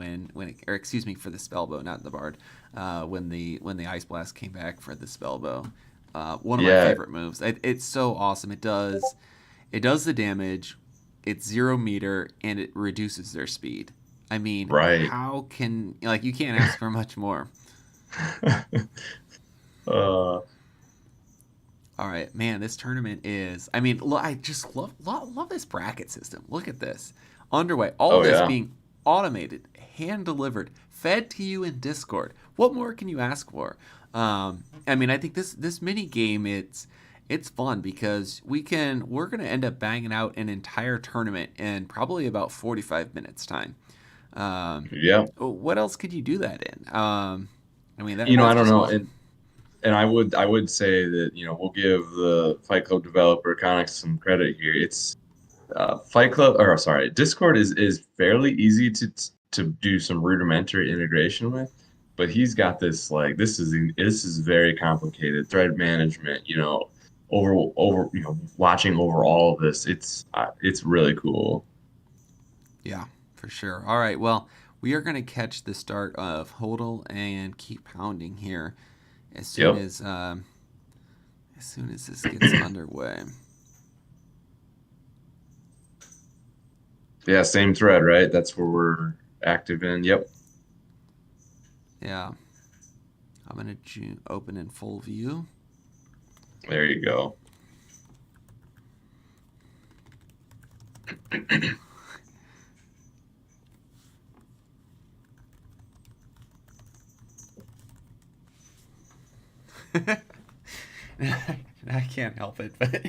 or excuse me, for the spellbow, not the bard. When the Ice Blast came back for the spellbow, one of my yeah, favorite moves. It's so awesome. It does the damage. It's 0 meter, and it reduces their speed. I mean, right. how can you can't ask for much more. uh, All right, man, this tournament is. I mean, I just love this bracket system. Look at this. Underway. All oh this yeah, being automated, hand delivered, fed to you in Discord. What more can you ask for? I mean, I think this mini game it's fun because we're gonna end up banging out an entire tournament in probably about 45 minutes time. yeah. What else could you do that in? I mean, that's I don't just know, awesome. and I would say that we'll give the Fight Club developer Connex some credit here. It's Fight Club, or sorry, Discord is fairly easy to do some rudimentary integration with, but he's got this like this is very complicated thread management. Over watching over all of this. It's really cool. Yeah, for sure. All right. Well, we are going to catch the start of Hodel and keep pounding here as soon Yep. as this gets underway. Yeah, same thread, right? That's where we're active in. Yep. Yeah, I'm going to open in full view. There you go. I can't help it, but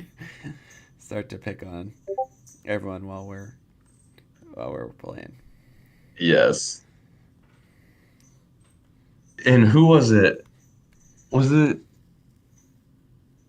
start to pick on everyone while we're playing. Yes. And who was it? Was it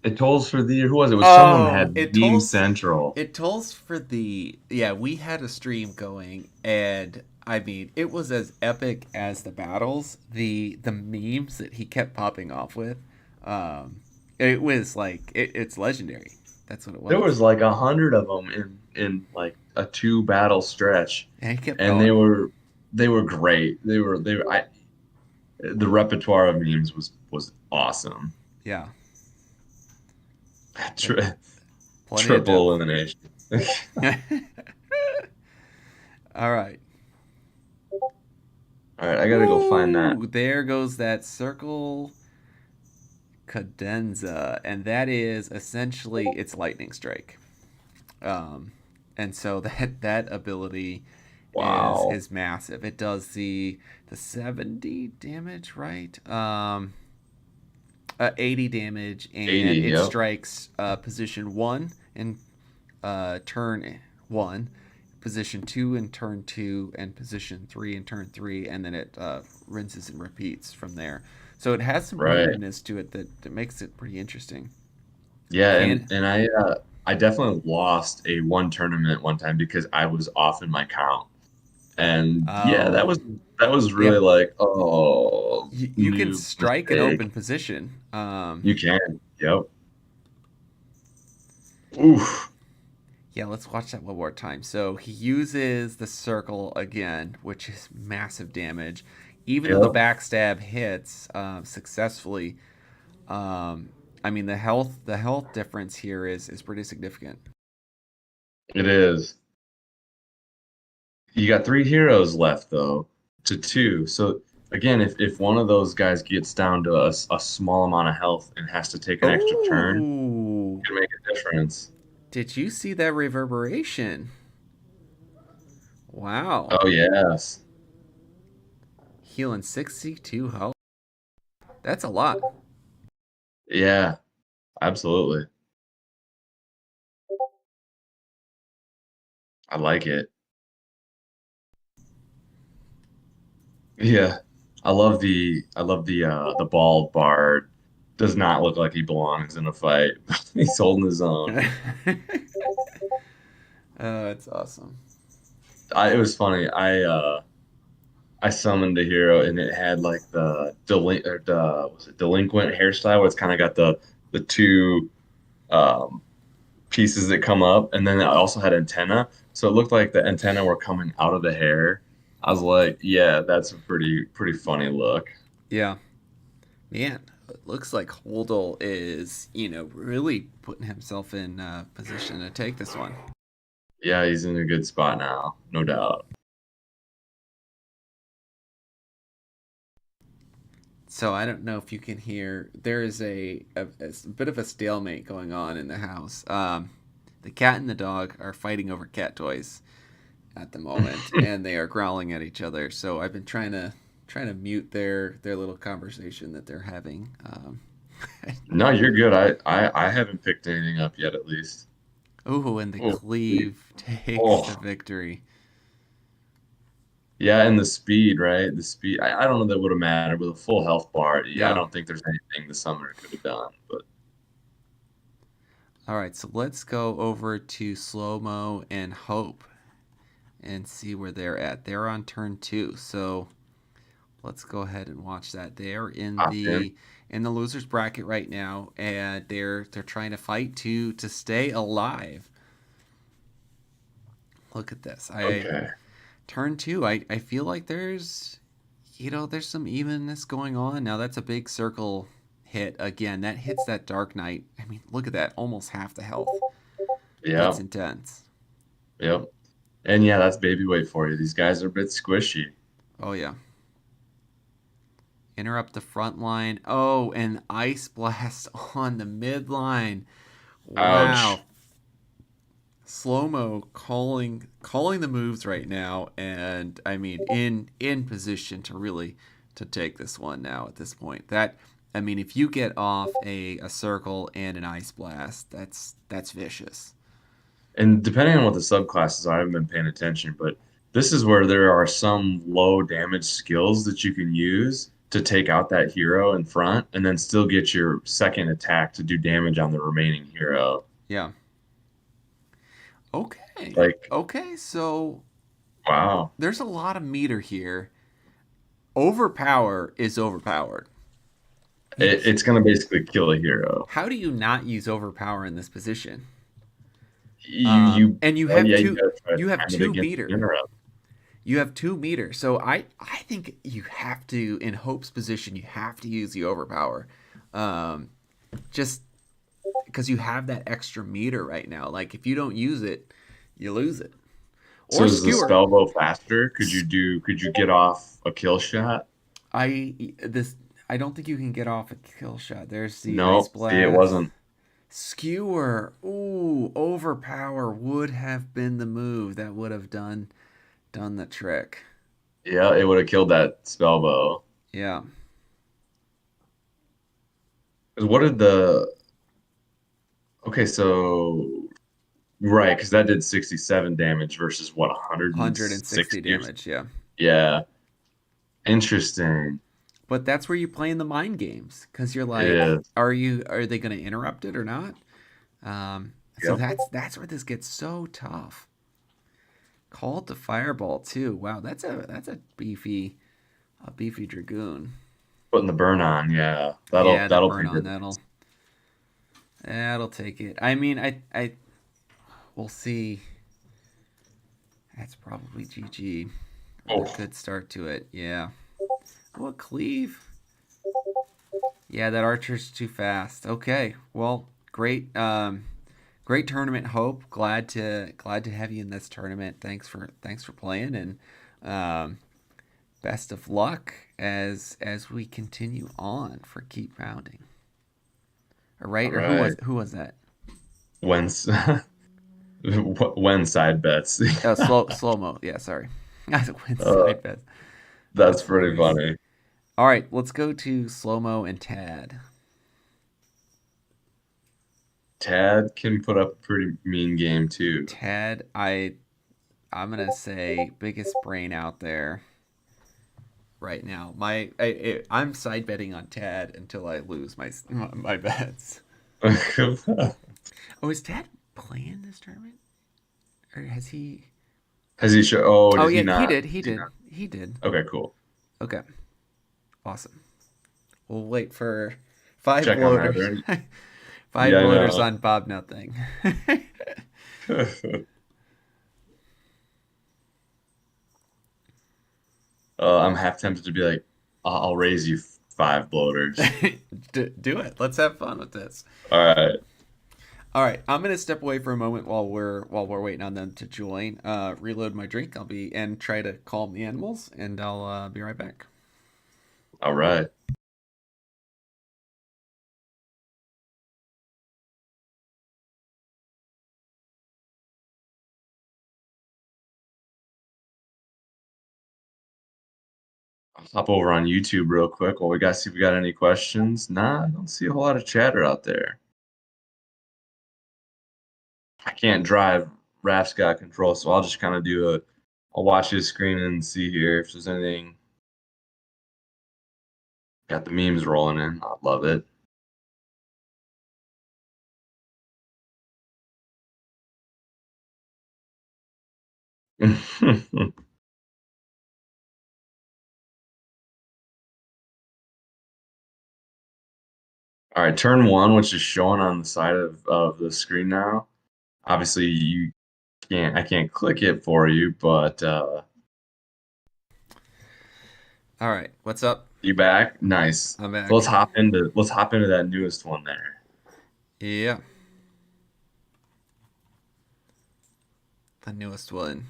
It tolls for the Who was it? It was someone that Oh, had it Meme tolls. Central. It tolls for the yeah. We had a stream going, and I mean, it was as epic as the battles. The memes that he kept popping off with, um, it was like it's legendary. That's what it There was. was like 100 of them in like a two battle stretch, And he kept and going. they were great. They were the repertoire of memes was awesome. Yeah, Tri plenty of Triple depth. elimination. All right. All right, I gotta go find that. Ooh, there goes that circle cadenza, and that is essentially its lightning strike. Um, and so that ability is Wow. is massive. It does the 70 damage, right? 80 damage, 80, and it yep. strikes position one in turn one, position two in turn two, and position three in turn three, and then it rinses and repeats from there. So it has some Right. randomness to it that makes it pretty interesting. Yeah, and And and I definitely lost a one tournament one time because I was off in my count. And yeah, that oh, was that was really yep, like, oh, you can new strike an mistake. open position. You can. Yep. Oof. Yeah, let's watch that one more time. So he uses the circle again, which is massive damage. Even though the Yep. backstab hits successfully, I mean the health difference here is pretty significant. It is. You got three heroes left though, to two. So again, if one of those guys gets down to a small amount of health and has to take an extra turn, Oh, it can make a difference. did you see that reverberation? Wow, Oh yes. healing 62 health. That's a lot. Yeah, absolutely. I like it. Yeah. I love the bald bard. Does not look like he belongs in a fight. He's holding his own. Oh, it's awesome. It was funny. I summoned a hero and it had like the was it delinquent hairstyle where it's kind of got the two um pieces that come up, and then it also had antenna. So it looked like the antenna were coming out of the hair. I was like, yeah, that's a pretty funny look. Yeah, man. It looks like Holdle is, really putting himself in position to take this one. Yeah, he's in a good spot now, no doubt. So I don't know if you can hear. There is a bit of a stalemate going on in the house. The cat and the dog are fighting over cat toys at the moment, and they are growling at each other. So I've been trying to mute their little conversation that they're having. No, you're good. I haven't picked anything up yet, at least. Oh, and the Oh, sweet. cleave takes the Oh, victory. yeah, and the speed, right? The speed. I don't know that would have mattered with a full health bar. Yeah, I Yeah. don't think there's anything the summoner could have done. But All right, so let's go over to Slow Mo and Hope and see where they're at. They're on turn two, so let's go ahead and watch that. They're in opt in. the losers bracket right now, and they're trying to fight to stay alive. Look at this. I Okay. turn two. I feel like there's some evenness going on. Now that's a big circle hit again. That hits that Dark Knight. I mean, look at that. Almost half the health. That's Yep. intense. Yep. And yeah, that's baby weight for you. These guys are a bit squishy. Oh yeah. Interrupt the front line. Oh, and Ice Blast on the mid line. Wow. Ouch. Slow mo calling the moves right now, and I mean in position to really to take this one now at this point. That I mean, if you get off a circle and an ice blast, that's vicious. And depending on what the subclasses are, I haven't been paying attention, but this is where there are some low damage skills that you can use to take out that hero in front and then still get your second attack to do damage on the remaining hero. Yeah. Okay. Like, Okay. So wow. there's a lot of meter here. Overpower is overpowered. You, It's going to basically kill a hero. how do you not use overpower in this position? You, And you well, have yeah, you two. got to try to You have time it two against the meter. interrupt. You have 2 meters. So I think you have to, in Hope's position, you have to use the overpower. Um, just because you have that extra meter right now. Like if you don't use it, you lose it. So Or is the skewer. spell bow faster? Could you get off a kill shot? This I don't think you can get off a kill shot. There's the ice No, see, it blast. wasn't. Skewer. Ooh, overpower would have been the move that would have done the trick. Yeah, it would have killed that spell bow. Yeah. 'Cause what did the okay, so right, because that did 67 damage versus what, 160 160 or damage, yeah. yeah. Interesting. But that's where you play in the mind games because you're It like, is. are they going to interrupt it or not? So Yep. that's where this gets so tough. Call it the fireball too. Wow, that's a beefy dragoon. Putting the burn on, yeah. That'll Yeah, the that'll burn pay on dividends. that'll That'll take it. I mean, I we'll see. That's probably GG. Or a Oh, good start to it. Yeah. Well, cleave. Yeah, that archer's too fast. Okay. Well, great. Great tournament, Hope. Glad to have you in this tournament. Thanks for playing, and um, best of luck as we continue on for keep pounding. All all right, or right. who was that? When's when side bets? Oh, slow mo. Yeah, sorry. I went uh, side bet. that's That's pretty hilarious. funny. All right, let's go to slow mo and Tad. Tad can put up a pretty mean game too. Tad, I'm gonna say biggest brain out there right now. I'm side betting on Tad until I lose my bets. Oh, is Tad playing this tournament, or has he? Has he show? Oh, Oh did he yeah, he not? did. He Did he did. not? He did. Okay, cool. Okay, awesome. We'll wait for five Check on that. Are bloaters. there any? Five Yeah, I bloaters know. on Bob Nothing. I'm half tempted to be like, I'll raise you five bloaters. Do it. Let's have fun with this. All right. All right, I'm gonna step away for a moment while we're waiting on them to join. Reload my drink. I'll be and try to calm the animals, and I'll be right back. All right. I'll hop over on YouTube real quick while we got see if we got any questions. Nah, I don't see a whole lot of chatter out there. I can't drive. Raph's got control, so I'll just kind of do a. I'll watch his screen and see here if there's anything. Got the memes rolling in. I love it. All right, turn one, which is showing on the side of the screen now. Obviously, you can't. I can't click it for you, but All right, what's up? you back? Nice. I'm So back. let's hop into that newest one there. Yeah, the newest one.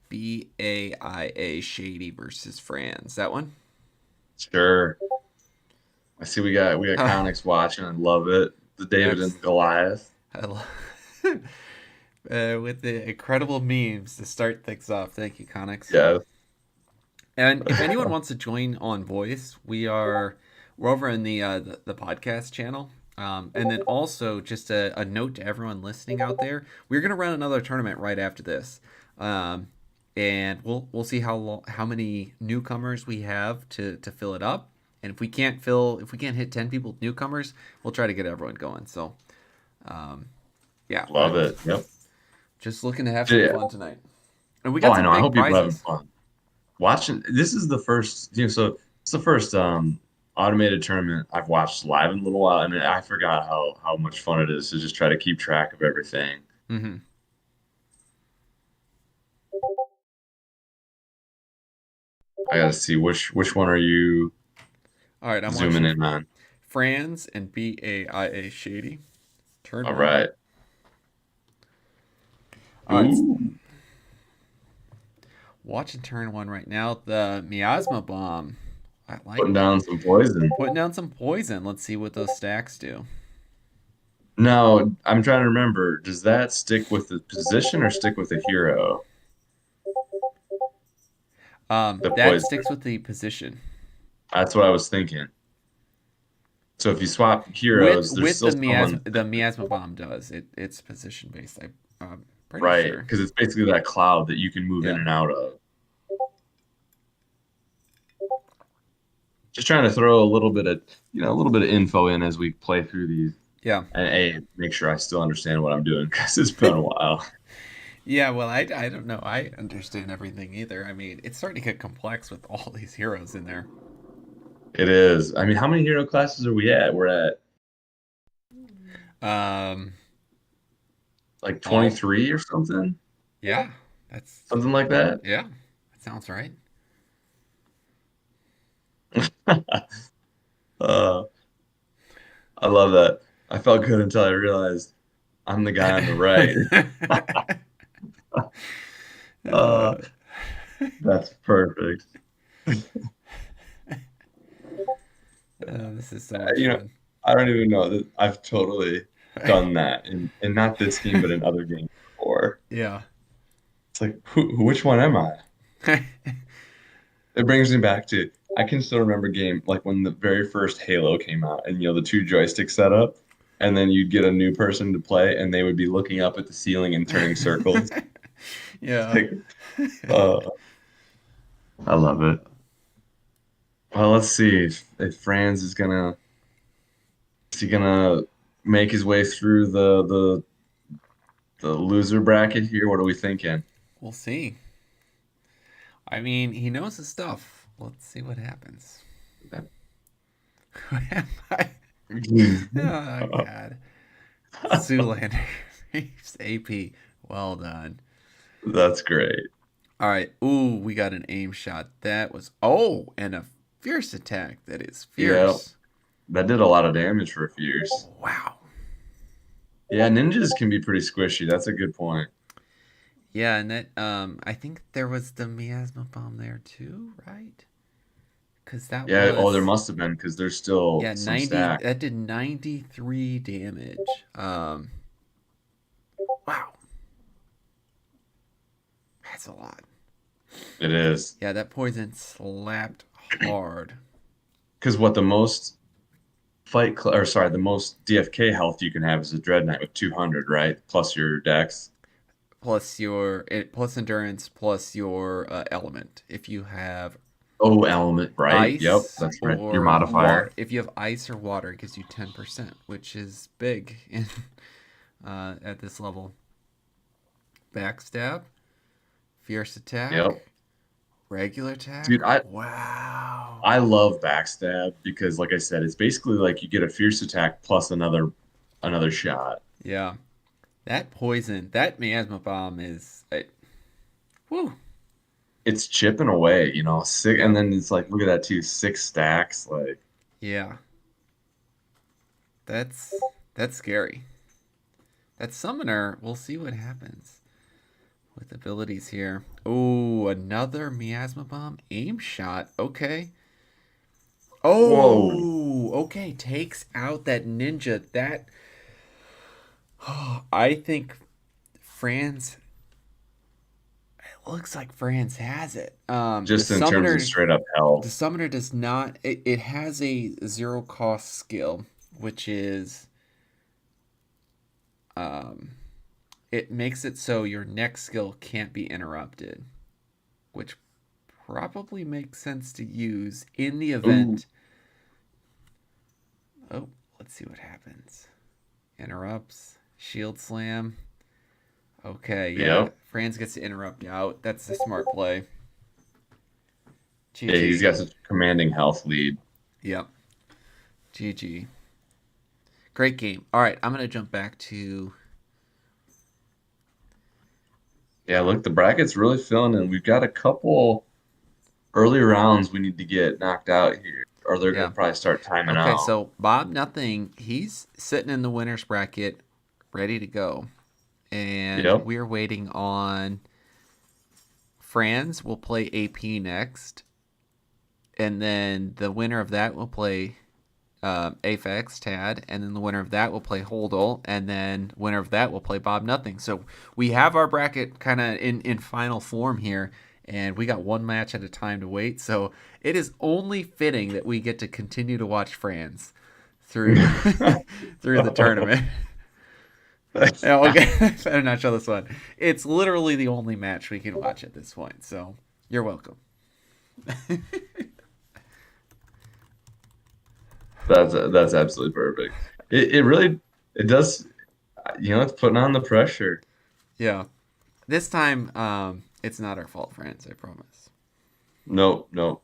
BAIA Shady versus Franz. That one? Sure. I see we got Oh, Conix watching. I love it. The David ex- and Goliath. I love with the incredible memes to start things off. Thank you, Conix. Yes. And if anyone wants to join on voice, we're over in the podcast channel. And then also just a note to everyone listening out there, we're gonna run another tournament right after this, um, and we'll see how many newcomers we have to fill it up. And if we can't hit 10 people with newcomers, we'll try to get everyone going. So um, yeah, Love it. Yep. just looking to have some Yeah. fun tonight, and we Oh, got I some know. I big hope people are having prizes. fun. Watching this is the first, so it's the first automated tournament I've watched live in a little while, and I forgot how much fun it is to just try to keep track of everything. Hmm. I gotta see which one are you All right, I'm zooming watching in on? Franz and BAIA Shady. Turn All one. right. All right, Ooh, watching turn one right now. The miasma bomb. I like putting down some poison. putting down some poison. Let's see what those stacks do. No, I'm trying to remember. Does that stick with the position or stick with the hero? The That poison. sticks with the position. That's what I was thinking. So if you swap With heroes, there's with still someone the miasma bomb does it's position based. I'm pretty right sure. because it's basically that cloud that you can move in Yeah, and out of. Just trying to throw a little bit of a little bit of info in as we play through these yeah, and make sure I still understand what I'm doing because it's been a while. yeah. Well, I don't know. I understand everything either. I mean, it's starting to get complex with all these heroes in there. It is. I mean, how many hero classes are we at? We're at Um, Like all 23 or something? yeah, that's Something like that? yeah, that sounds right. Uh, I love that. I felt good until I realized I'm the guy on the right. Uh, Uh, that's perfect. this is so much You know, fun. I don't even know that I've totally done that in not this game, but in other games before. Yeah. It's like, which one am I? It brings me back to I can still remember game like when the very first Halo came out and the two joystick setup, and then you'd get a new person to play and they would be looking up at the ceiling and turning circles. Yeah. Like, uh, I love it. Well, let's see if Franz is he gonna make his way through the loser bracket here? What are we thinking? We'll see. I mean, he knows his stuff. Let's see what happens. Oh, God. Zoolander. AP. Well done. That's great. All right. Ooh, we got an aim shot. That was. Oh, and a fierce attack. That is Yeah, fierce. that did a lot of damage for a Fierce. Wow. Yeah, ninjas can be pretty squishy. That's a good point. Yeah, and that I think there was the miasma bomb there too, right? Because that Yeah, oh, there was must have been because there's still yeah, some 90 stack. that did 93 damage. Um wow. That's a lot. It is. Yeah, that poison slapped hard. Because what the most or sorry, the most DFK health you can have is a Dread Knight with 200, right? Plus your dex. Plus your plus endurance plus your element. If you have Oh, element, right? Yep, ice that's right. Your or water, modifier. if you have ice or water, it gives you 10%, which is big in at this level. Backstab, fierce attack, Yep. regular attack. Dude, Wow. I love backstab because like I said, it's basically like you get a fierce attack plus another shot. Yeah. That poison, that miasma bomb is. Whew. It's chipping away, six, Yeah. and then it's like look at that too, 6 stacks. Like, Yeah. That's scary. That summoner, we'll see what happens with abilities here. Oh, another miasma bomb aim shot. Okay. whoa, Oh, okay. Takes out that ninja. That I think Franz. It looks like Franz has it. just in terms of straight up The health. summoner does not. It has a zero cost skill, which is um, it makes it so your next skill can't be interrupted, which probably makes sense to use in the Ooh, event. Oh, let's see what happens. Interrupts, shield slam. Okay, yeah. yep. Franz gets to interrupt you out. That's a smart play. Yeah, he's GG. got such a commanding health lead. Yep. GG. Great game. All right, I'm going to jump back to. Yeah, look, the bracket's really filling in. We've got a couple early rounds we need to get knocked out here, or they're gonna Yeah. probably start timing Okay, out. so Bob Nothing, he's sitting in the winner's bracket ready to go. And Yep. we're waiting on Franz will play AP next. And then the winner of that will play Aphex Tad, and then the winner of that will play Holdall, and then winner of that will play Bob Nothing. So we have our bracket kind of in final form here, and we got one match at a time to wait. So it is only fitting that we get to continue to watch Franz through through the tournament. Oh, okay, better not show this one. It's literally the only match we can watch at this point. So you're welcome. That's absolutely perfect. It really it does it's putting on the pressure. Yeah, this time it's not our fault, Franz. I promise. Nope, nope.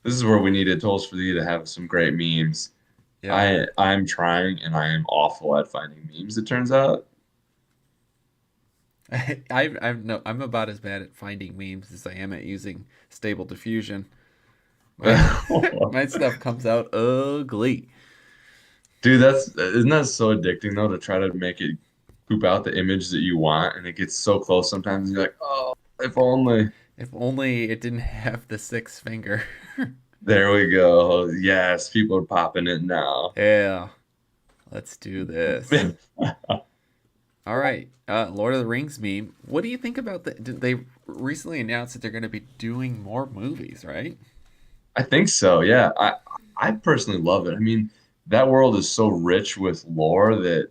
This is where we needed tools for you to have some great memes. Yep. I'm trying, and I am awful at finding memes, it turns out. I'm no, I'm about as bad at finding memes as I am at using Stable Diffusion. My my stuff comes out ugly. Dude, that's isn't that so addicting though to try to make it poop out the image that you want, and it gets so close sometimes, and you're like, oh, if only. If only it didn't have the sixth finger. There we go. Yes, people are popping it now. Yeah, let's do this. All right, Lord of the Rings meme. What do you think about the? They recently announced that they're going to be doing more movies, right? I think so. Yeah, I personally love it. I mean, that world is so rich with lore that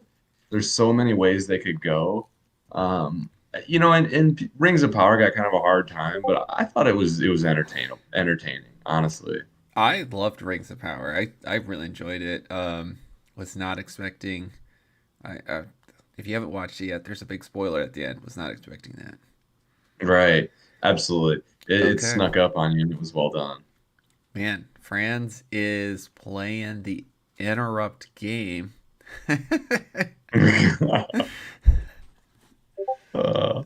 there's so many ways they could go. Um, and Rings of Power got kind of a hard time, but I thought it was entertaining, honestly. I loved Rings of Power. I really enjoyed it. Was not expecting. I if you haven't watched it yet, there's a big spoiler at the end. Was not expecting that. Right. Absolutely. It Okay, snuck up on you and it was well done. man. Franz is playing the interrupt game. Uh,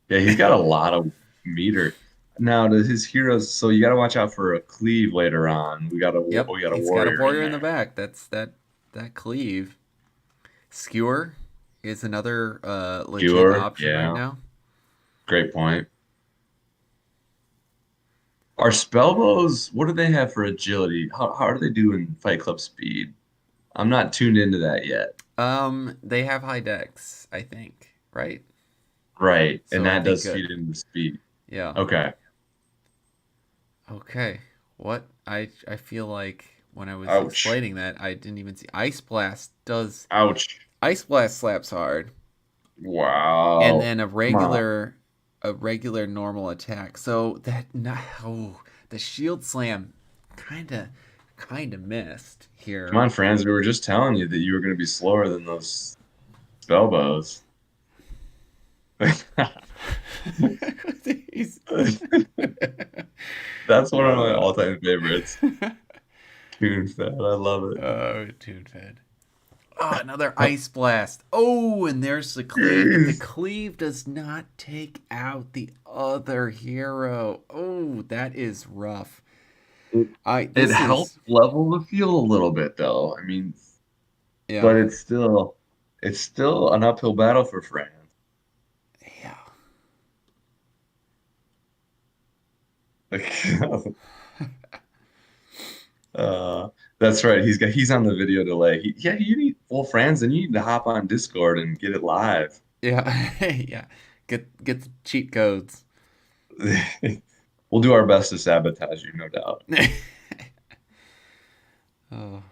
yeah, he's got a lot of meter. Now, to his heroes, so you got to watch out for a cleave later on. Yep, We got a he's got a warrior in warrior in the there. back. That's that cleave. Skewer is another legit Skewer, option right yeah, now. great point. Are spellbows, what do they have for agility? How do they do in Fight Club speed? I'm not tuned into that yet. They have high decks, I think, right? Right, and So I that think does good. feed into speed. Yeah. Okay. Okay. What I feel like when I was Ouch. explaining that I didn't even see Ice Blast does Ouch. Ice Blast slaps hard, and Wow. then Come on. a regular normal attack. So that no, oh, the shield slam kind of missed Come here. on, friends. We were just telling you that you were going to be slower than those spellbows. He's- That's one of my uh, all-time favorites. Tune Fat. I love it. oh, too fed. Oh, another ice blast. Oh, and there's the cleave, but the Jeez. cleave does not take out the other hero. Oh, that is rough. It, I it this helped is level the field a little bit, though. I mean, yeah. but it's still an uphill battle for France. Yeah. Uh, that's right. He's on the video delay. Yeah, you need full friends, and you need to hop on Discord and get it live. Yeah. Yeah. Get the cheat codes. We'll do our best to sabotage you, no doubt. Oh.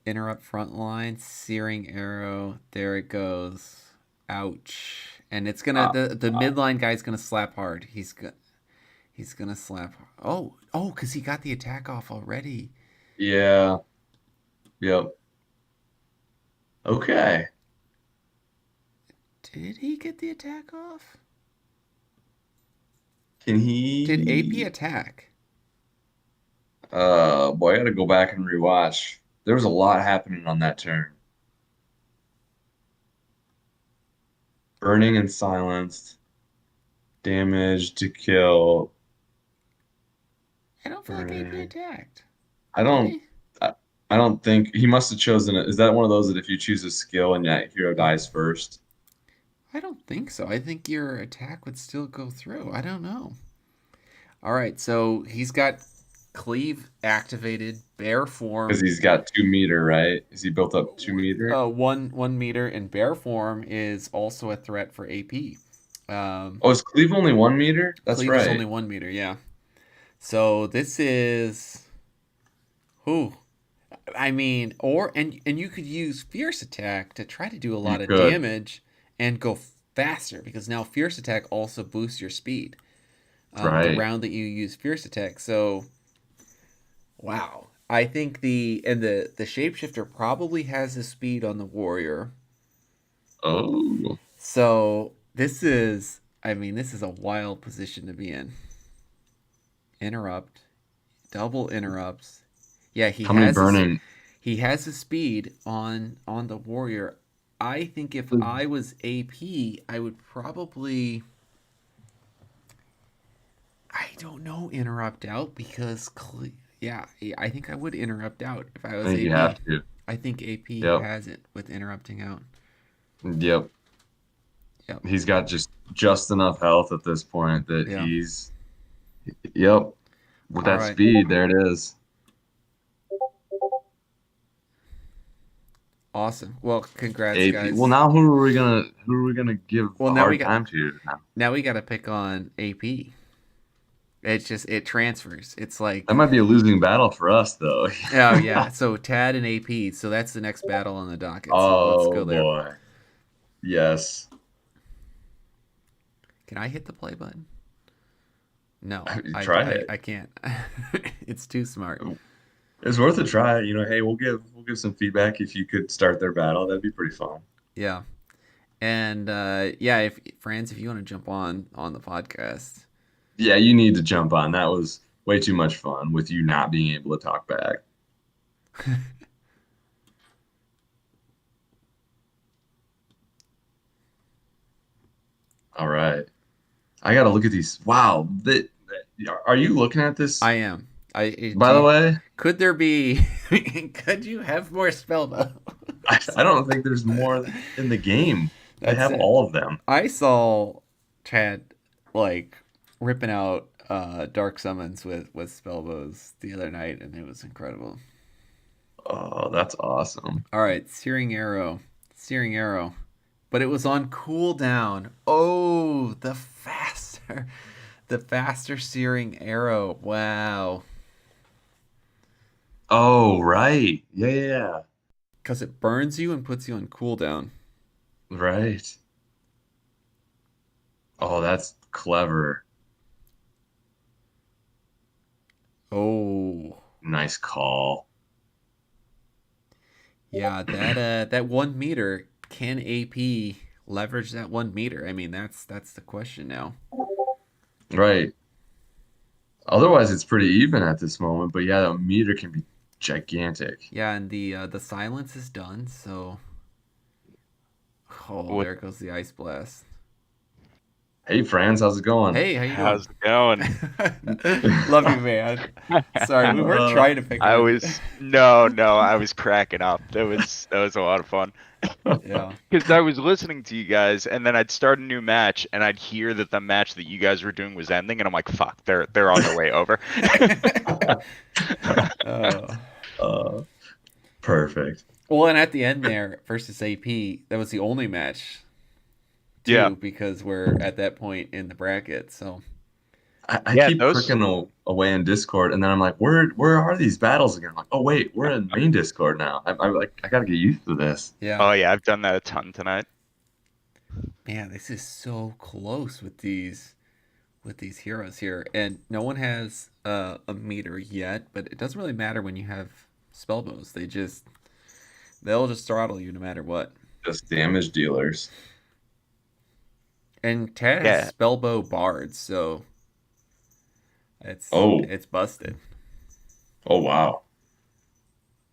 Interrupt front line, searing arrow. There it goes. Ouch. And it's gonna Uh, the uh, midline guy's gonna slap hard. He's gonna slap. Because he got the attack off already. yeah. Yep. Okay. Did he get the attack off? Can Did AP he? attack? Boy, I gotta go back and rewatch. There was a lot happening on that turn. Burning and silenced, damage to kill, I don't feel like AP burning. attacked. I Did don't. he? I don't think he must have chosen it. Is that one of those that if you choose a skill and that hero dies first? I don't think so. I think your attack would still go through. I don't know. All right, so he's got cleave activated, bear Because form. he's got 2 meter, right? Is he built up 2 meter? 1 meter, and bear form is also a threat for AP. Um, Oh, is Cleve only 1 meter? That's cleave is only right. 1 meter, yeah. So this is who I mean, or and you could use fierce attack to try to do a You lot of could. damage and go faster because now fierce attack also boosts your speed. The Right. round that you use fierce attack. So wow, I think the shapeshifter probably has the speed on the warrior. Oh. So this is a wild position to be in. Interrupt, double interrupts. Yeah, Coming burning. he has the speed on the warrior. I think if I was AP, I would probably, I don't know, interrupt out because yeah, I think I would interrupt out if I I was think you AP. have to. I think AP Yep. has it with interrupting out. Yep. Yep. He's got just enough health at this point that Yeah. he's yep. With All that right. speed, there it is. Awesome. Well, congrats, AP. Well, guys. now who are we gonna give Well, a hard time to now? now we got to pick on AP. It's just it transfers. It's That like, might be a losing battle for us, though. oh yeah. So Tad and AP. So that's the next battle on the docket. So let's Oh go there. boy. Yes. Can I hit the play button? No, Try it. I can't. It's too smart. It's worth a try. Hey, we'll give some feedback if you could start their battle. That'd be pretty fun. Yeah. And yeah, if Franz, if you want to jump on the podcast. Yeah, you need to jump on. That was way too much fun with you not being able to talk back. All right. I got to look at these. Wow. Are you looking at this, I am. by the way? Could there be? Could you have more spellbow? I don't think there's more in the game. They That's have it. all of them. I saw Chad like ripping out dark summons with spellbows the other night, and it was incredible. Oh, that's awesome. All right, searing arrow, but it was on cooldown. Oh, the faster searing arrow. Wow, Oh, right. Yeah, yeah, yeah. because it burns you and puts you on cooldown. Right. Oh, that's clever. Oh, Nice call. yeah, that 1 meter, can AP leverage that 1 meter? I mean, that's the question now. Right. Otherwise, it's pretty even at this moment. But yeah, the meter can be gigantic. Yeah, and the silence is done, so oh, What? there goes the ice blast. Hey, Franz, how's it going? Hey, how you doing? How's it going? Love you, man. Sorry, we weren't Uh, trying to pick I on you. was no, I was cracking up. That was a lot of fun. Yeah. Because I was listening to you guys, and then I'd start a new match, and I'd hear that the match that you guys were doing was ending, and I'm like, "Fuck, they're on their way over." Uh, uh, perfect. well, and at the end there versus AP, that was the only match too, Yeah, because we're at that point in the bracket. So I yeah, keep those. clicking away in Discord, and then I'm like, where are these battles again? I'm like, oh wait, we're in main Discord now. I'm like, I gotta get used to this. yeah, Oh yeah, I've done that a ton tonight. man, this is so close with these heroes here, and no one has a meter yet. But it doesn't really matter when you have spellbows. They'll just throttle you no matter what. Just damage dealers. And Tad Yeah, has spellbow bards, so Oh, it's busted. oh wow.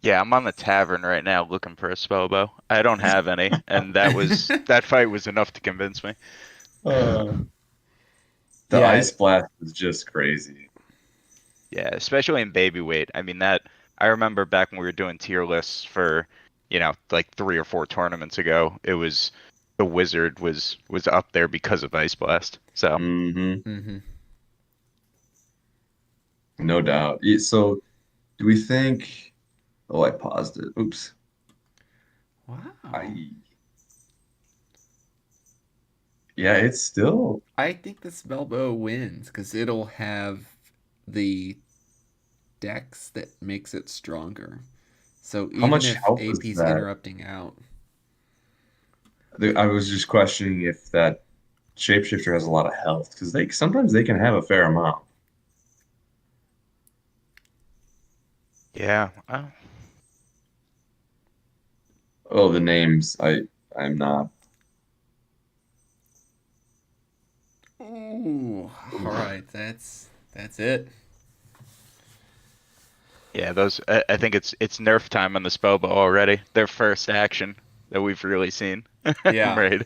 yeah, I'm on the tavern right now looking for a spellbow. I don't have any, and that fight was enough to convince me. Uh, the Yeah, ice blast is just crazy. Yeah, especially in Babyweight. I mean that I remember back when we were doing tier lists for, like 3 or 4 tournaments ago, it was the Wizard was up there because of Ice Blast. So Hmm. Mm-hmm. No doubt. So, do we think? Oh, I paused it. Oops. Wow. I Yeah, it's still. I think the spellbow wins because it'll have the dex that makes it stronger. So How even much if health is AP's that? interrupting out, I was just questioning if that shapeshifter has a lot of health because they sometimes they can have a fair amount. yeah, Oh, the names. I'm not. ooh, all right, that's it. Yeah, those. I think it's nerf time on the Spellbow already. Their first action that we've really seen. I'm Yeah, ready.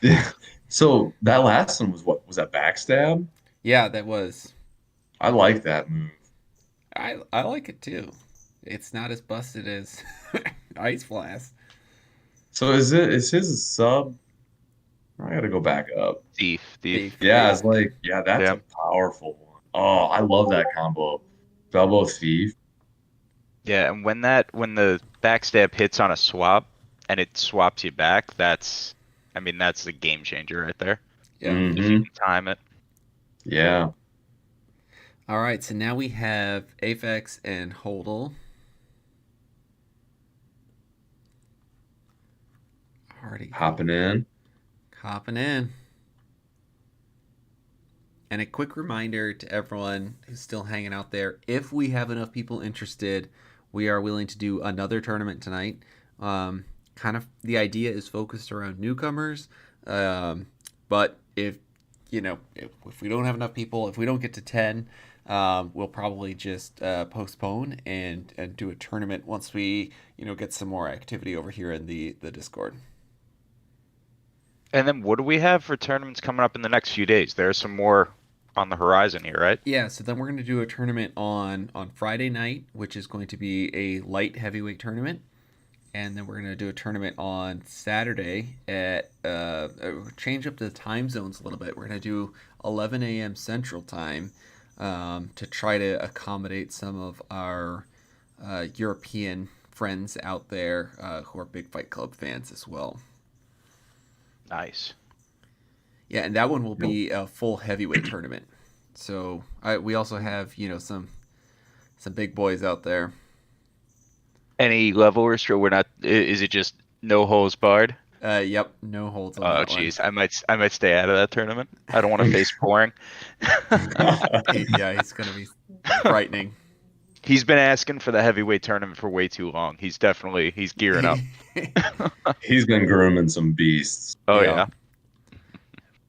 Yeah. So that last one was what? Was that backstab? yeah, that was. I like that move. I like it too. It's not as busted as Ice Blast. So is his a sub? I gotta go back up. Thief. Thief, Yeah, yeah. it's like, yeah, that's Yeah, a powerful one. Oh, I love that combo. Elbow Thief. yeah. And when the backstab hits on a swap and it swaps you back, I mean, that's the game changer right there. Yeah. If you Mm-hmm. can time it. Yeah. All right, so now we have Aphex and Hodel. Already Hopping in. hopping in. And a quick reminder to everyone who's still hanging out there, if we have enough people interested, we are willing to do another tournament tonight. Kind of the idea is focused around newcomers, but if if we don't have enough people, if we don't get to 10, we'll probably just postpone and do a tournament once we get some more activity over here in the Discord. And then what do we have for tournaments coming up in the next few days? There's some more on the horizon here, right? Yeah, so then we're going to do a tournament on Friday night, which is going to be a light heavyweight tournament, and then we're going to do a tournament on Saturday at change up the time zones a little bit. We're going to do 11 a.m. Central Time to try to accommodate some of our European friends out there who are big Fight Club fans as well. Nice. Yeah, and that one will be a full heavyweight tournament. So we also have some big boys out there. Any level restrict? We're not. Is it just no holes barred? Yep, no holds on Oh, that one. jeez, I might stay out of that tournament. I don't want to face pouring. Yeah, he's gonna be frightening. He's been asking for the heavyweight tournament for way too long. He's gearing up. He's been grooming some beasts. Oh Yeah. yeah.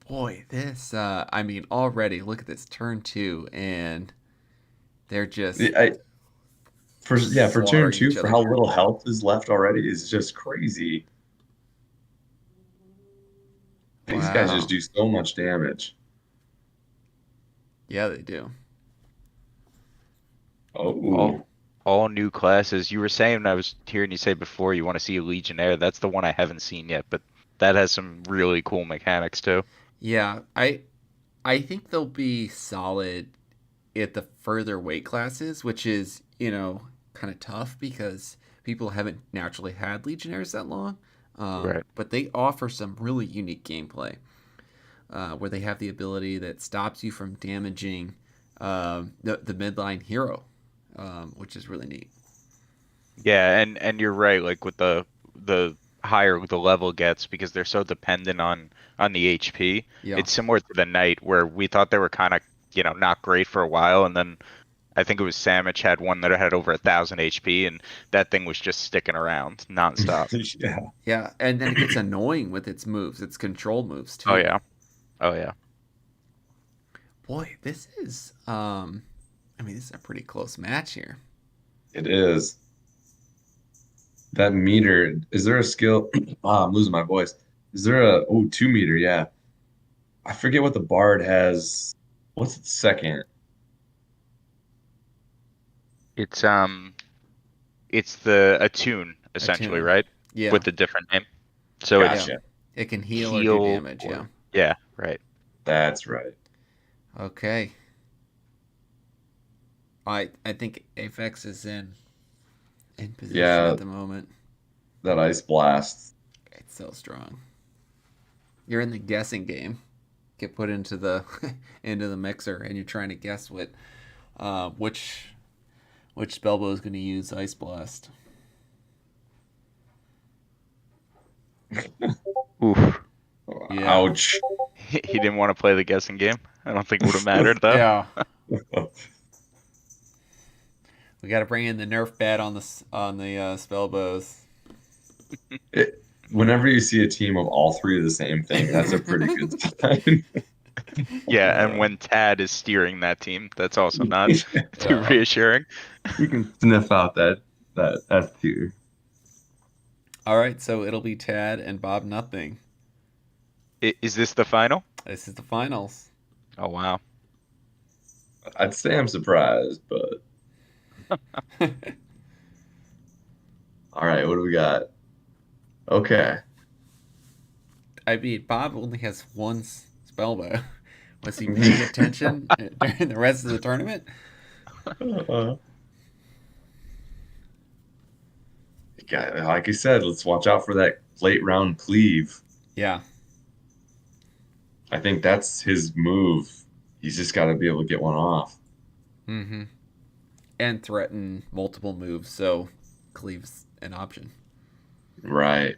Boy, this I mean already look at this turn 2 and they're just For turn slaughtering two, each for other. how little health is left already, is just crazy. These guys Wow. just do so much damage. Yeah, they do. Oh, All new classes. You were saying, I was hearing you say before, you want to see a Legionnaire. That's the one I haven't seen yet, but that has some really cool mechanics too. Yeah, I think they'll be solid at the further weight classes, which is, kind of tough because people haven't naturally had Legionnaires that long. Right. But they offer some really unique gameplay where they have the ability that stops you from damaging the midline hero, which is really neat. Yeah, and you're right. Like with the higher the level gets, because they're so dependent on the HP. Yeah. It's similar to the Knight, where we thought they were kind of not great for a while, and then I think it was Samich had one that had over 1,000 HP, and that thing was just sticking around nonstop. yeah. Yeah, and then it gets annoying with its moves, its control moves too. Oh yeah. Boy, this is this is a pretty close match here. It is. That meter, is there a skill? I'm losing my voice. Is there 2 meter? Yeah. I forget what the Bard has. What's its second? It's it's the attune essentially, Attune. right? Yeah. With a different name. So it's Gotcha. It can heal or heal do damage, yeah. yeah, right. That's right. Okay. I think Aphex is in position Yeah. at the moment. That Ice Blast. It's so strong. You're in the guessing game. Get put into the into the mixer and you're trying to guess which spellbow is going to use Ice Blast. Oof. Yeah. Ouch. He didn't want to play the guessing game. I don't think it would have mattered though. Yeah. We got to bring in the Nerf bat on the spellbows. Whenever you see a team of all three of the same thing, that's a pretty good sign. Yeah, and when Tad is steering that team, that's also not too Uh, reassuring. You can sniff out that S tier. all right, so it'll be Tad and Bob nothing. Is this the final? This is the finals. Oh wow. I'd say I'm surprised, but all right, what do we got? Okay. I mean, Bob only has one spell bow. Was he paying attention during the rest of the tournament? Yeah, like I said, let's watch out for that late round cleave. Yeah. I think that's his move. He's just got to be able to get one off. Mm-hmm. And threaten multiple moves, so cleave's an option. Right.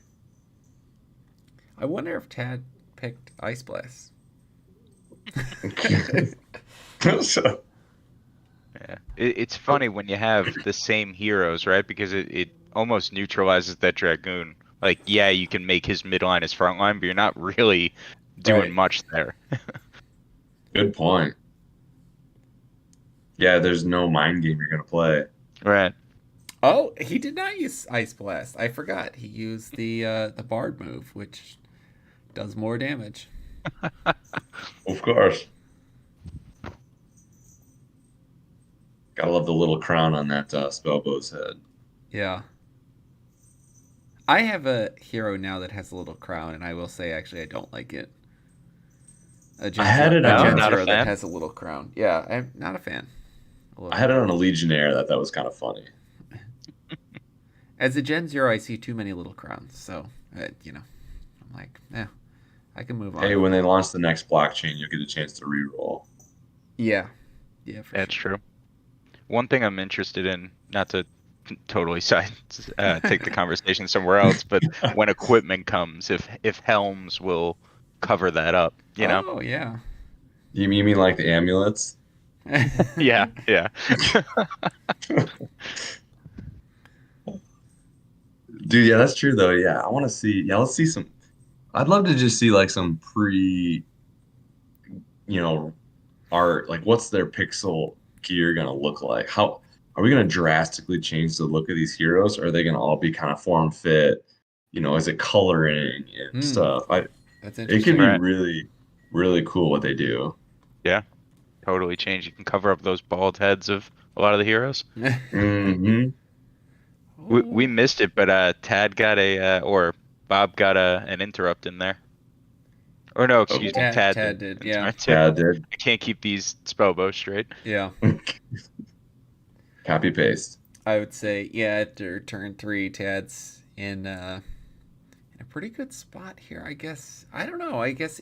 I wonder if Tad picked Ice Blast. So, Yeah. It's funny when you have the same heroes, right? Because it almost neutralizes that Dragoon. Like, yeah, you can make his midline his front line, but you're not really doing Right. much there. good point. Yeah, there's no mind game you're going to play. Right. Oh, he did not use Ice Blast. I forgot. He used the Bard move, which does more damage. Of course. Gotta love the little crown on that Spellbow's head. Yeah. I have a hero now that has a little crown, and I will say, actually, I don't like it. A Gen, I had it a No, Gen on. not a Zero that fan. has a little crown. Yeah, I'm not a fan. I had it on a Legionnaire. That was kind of funny. As a Gen Zero, I see too many little crowns, so I'm like, I can move on. Hey, when they launch the next blockchain, you'll get a chance to reroll. Yeah, for That's sure. true. One thing I'm interested in, not to totally take the conversation somewhere else, but when equipment comes, if Helms will cover that up, you know? Oh yeah. You mean like the amulets? Yeah. Dude, yeah, that's true though. Yeah, I want to see. Yeah, let's see some. I'd love to just see like some you know, art. Like, what's their pixel gear gonna look like? How are we gonna drastically change the look of these heroes? Or are they gonna all be kind of form fit? Is it coloring and stuff? That's It could interesting. be Right. really, really cool what they do. Yeah. Totally change. You can cover up those bald heads of a lot of the heroes. Hmm. We missed it, but Tad got or Bob got an interrupt in there. Or no, Oh, excuse me, Tad Tad did, did. yeah. yeah, dude. I can't keep these spellbows straight. Yeah. Copy paste. I would say, yeah, after turn 3, Tad's in a pretty good spot here, I guess. I don't know. I guess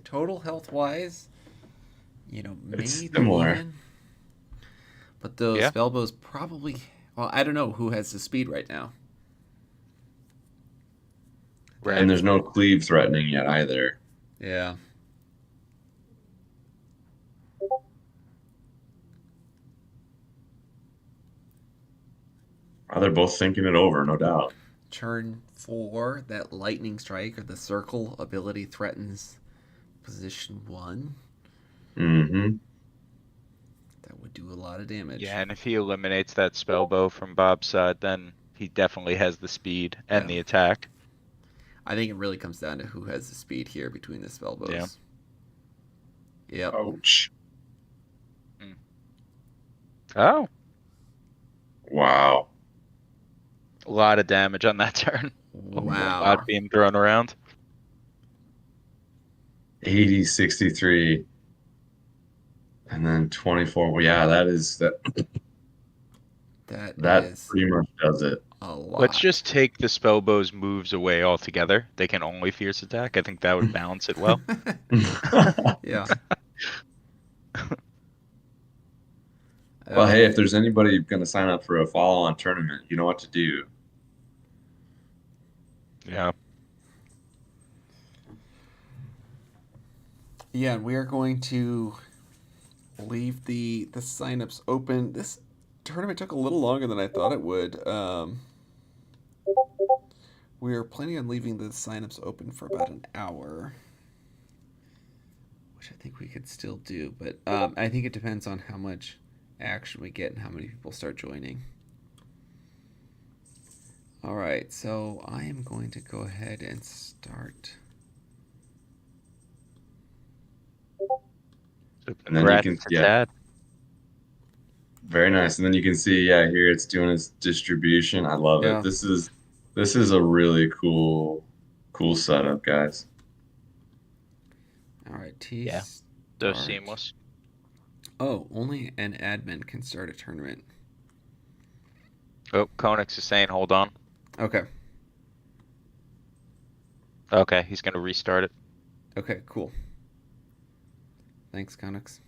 total health wise, maybe It's similar. even. But those Yeah. spellbows probably. Well, I don't know who has the speed right now. Right. And there's no cleave threatening yet either. Yeah. Oh, they're both thinking it over, no doubt. Turn 4, that lightning strike or the circle ability threatens position 1. Mm-hmm. That would do a lot of damage. Yeah, and if he eliminates that spellbow from Bob's side, then he definitely has the speed and Yeah. the attack. I think it really comes down to who has the speed here between the spellbows. Yeah. Yep. Ouch. Oh, Wow. a lot of damage on that turn. A Wow. lot being thrown around. 80, 63. And then 24. Well, yeah, that That is pretty much does it. a lot. Let's just take the spellbow's moves away altogether. They can only fierce attack. I think that would balance it well. Yeah. Well, hey, if there's anybody going to sign up for a follow-on tournament, you know what to do. Yeah. Yeah, and we are going to leave the signups open. This tournament took a little longer than I thought it would. We are planning on leaving the signups open for about an hour, which which I think we could still do, but I think it depends on how much action we get and how many people start joining. All right, so I am going to go ahead and start. So And then you can, congrats to Tad. very nice. And then you can see, here it's doing its distribution. I love Yeah. it. This is a really cool setup, guys. All right, T. Yeah, so seamless. Oh, only an admin can start a tournament. Oh, Konix is saying, hold on. Okay. Okay, he's going to restart it. Okay, cool. Thanks, Conix.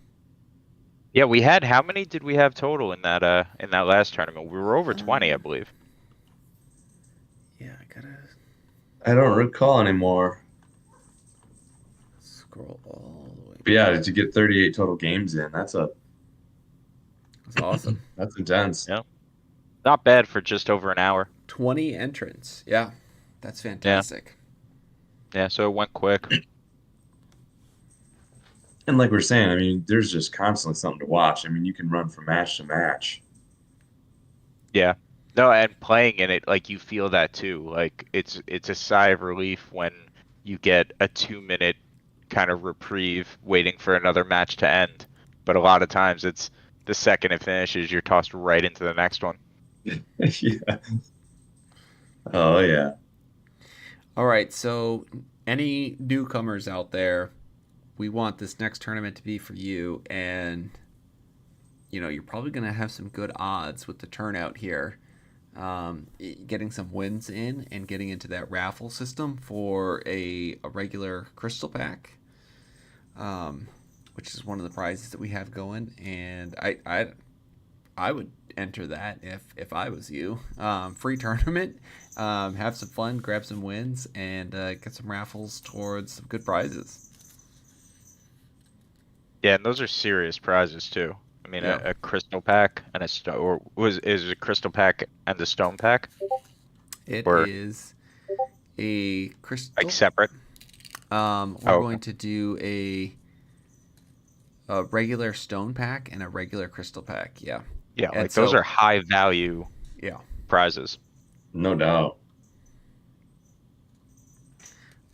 Yeah, we had, how many did we have total in that last tournament? We were over 20, I believe. Yeah, I don't recall anymore. Scroll all the way. But yeah, to get 38 total games in, that's awesome. That's intense. Yeah. Not bad for just over an hour. 20 entrants. Yeah, that's fantastic. Yeah, so it went quick. And like we're saying, I mean, there's just constantly something to watch. I mean, you can run from match to match. Yeah. No, and playing in it, like, you feel that too. Like, it's a sigh of relief when you get a 2-minute kind of reprieve waiting for another match to end. But a lot of times it's the second it finishes, you're tossed right into the next one. Yeah. Oh, yeah. All right, so any newcomers out there, we want this next tournament to be for you, and you're probably going to have some good odds with the turnout here. Getting some wins in and getting into that raffle system for a regular crystal pack, which is one of the prizes that we have going, and I would enter that if I was you. Free tournament, have some fun, grab some wins, and get some raffles towards some good prizes. Yeah, and those are serious prizes too. I mean, Yeah. a crystal pack and is it a crystal pack and a stone pack? It Or- is a crystal. Like separate? We're going to do a regular stone pack and a regular crystal pack. Yeah. Yeah, And like those so- are high value Yeah. prizes. No doubt.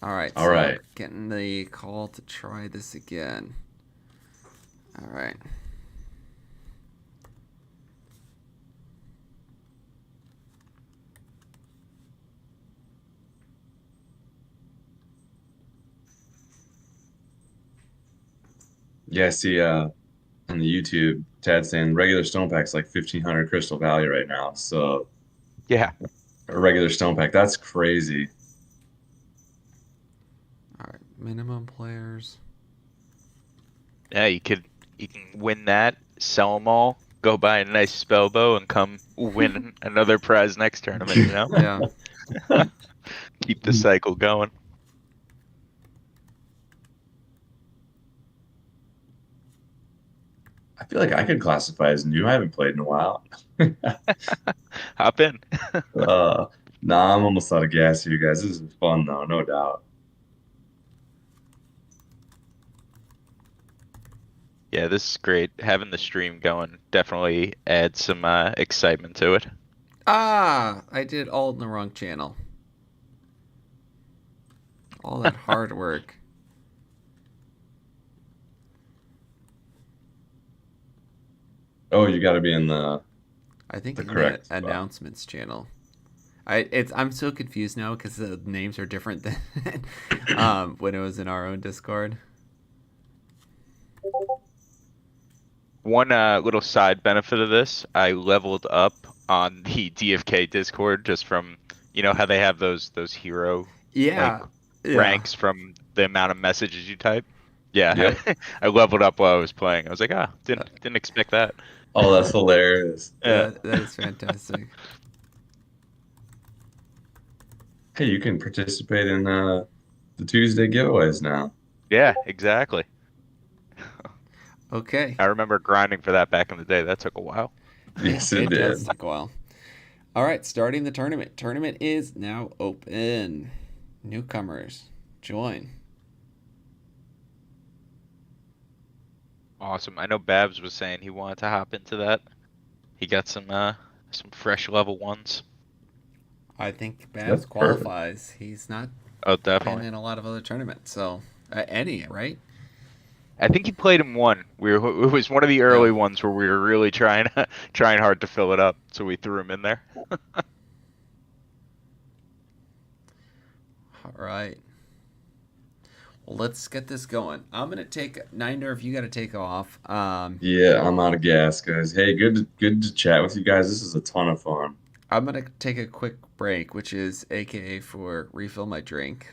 All right. All right. Getting the call to try this again. All right. Yeah, I see on the YouTube, Tad saying regular stone pack's like 1,500 crystal value right now. So Yeah. a regular stone pack, that's crazy. All right. Minimum players. Yeah, you can win that, sell them all, go buy a nice spell bow, and come win another prize next tournament. You know, Yeah. keep the cycle going. I feel like I could classify as new. I haven't played in a while. Hop in. Nah, I'm almost out of gas here, guys. This is fun though, no doubt. Yeah, this is great. Having the stream going definitely adds some excitement to it. I did all in the wrong channel. All that hard work. Oh, you got to be in the. I think The in correct the spot. announcements channel. I'm so confused now because the names are different than when it was in our own Discord. One little side benefit of this, I leveled up on the DFK Discord just from, how they have those hero Yeah. ranks from the amount of messages you type. Yeah, Yep. I leveled up while I was playing. I was like, didn't expect that. Oh, that's hilarious. Yeah. That is fantastic. Hey, you can participate in the Tuesday giveaways now. Yeah, exactly. Okay. I remember grinding for that back in the day. That took a while. Yes, it does did. take a while. All right, starting the tournament. Tournament is now open. Newcomers, join. Awesome. I know Babs was saying he wanted to hop into that. He got some fresh level ones. I think That's Babs perfect. qualifies. He's not Oh, been definitely. in a lot of other tournaments, so any, right? I think he played in one. It was one of the Yeah. early ones where we were really trying hard to fill it up, so we threw him in there. All right. Well, let's get this going. I'm gonna take Niner if you got to take off. Yeah, I'm out of gas, guys. Hey, good to chat with you guys. This is a ton of fun. I'm gonna take a quick break, which is AKA for refill my drink.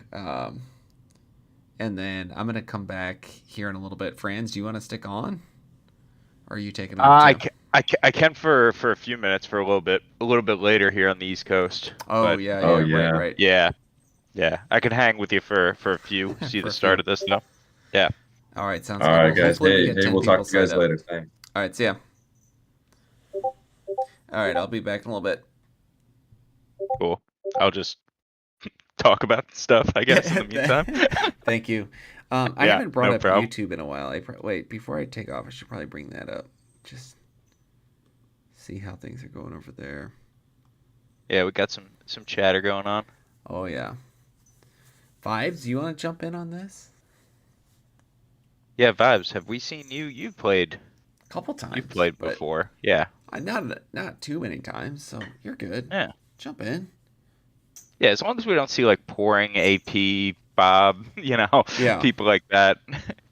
And then I'm gonna come back here in a little bit. Franz, do you want to stick on? Or are you taking off too? I can for a few minutes for a little bit later here on the East Coast. Oh But yeah, Oh yeah, right, yeah. right. yeah, yeah, I can hang with you for a few. See For the a start few. of this though. Yeah. All right, sounds All good. right, Well, guys. hopefully we Hey, get hey, 10 we'll people talk to you signed guys up. later. Thanks. All right, see ya. All right, I'll be back in a little bit. Cool. I'll just talk about stuff, I guess, in the meantime. Thank you. I Yeah, haven't brought no up problem. YouTube in a while. Wait, before I take off, I should probably bring that up. Just see how things are going over there. Yeah, we got some chatter going on. Oh yeah. Vibes, you want to jump in on this? Yeah, Vibes, have we seen you? A couple You've times, played but before. Yeah. not too many times, so you're good. Yeah. Jump in. Yeah, as long as we don't see like pouring AP, Bob, Yeah. people like that.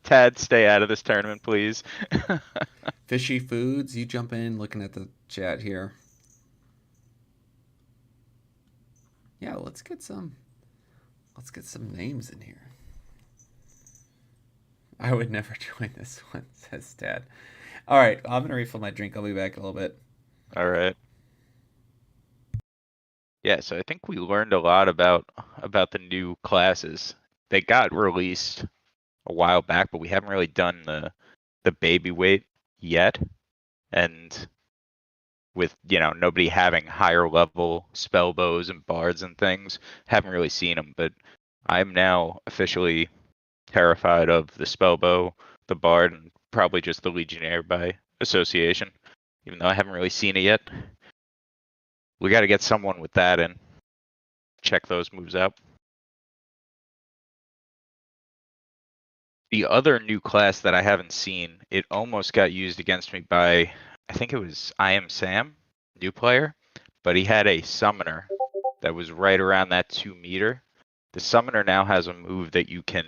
Tad, stay out of this tournament, please. Fishy Foods, you jump in looking at the chat here. Yeah, let's get some names in here. I would never join this one, says Dad. All right, I'm gonna refill my drink. I'll be back in a little bit. All right. Yeah, so I think we learned a lot about the new classes. They got released a while back, but we haven't really done the baby weight yet. And with, nobody having higher level spell bows and bards and things, haven't really seen them, but I'm now officially terrified of the spell bow, the bard, and probably just the legionnaire by association, even though I haven't really seen it yet. We got to get someone with that and check those moves out. The other new class that I haven't seen, it almost got used against me by, I think it was I Am Sam, new player, but he had a summoner that was right around that 2 meter. The summoner now has a move that you can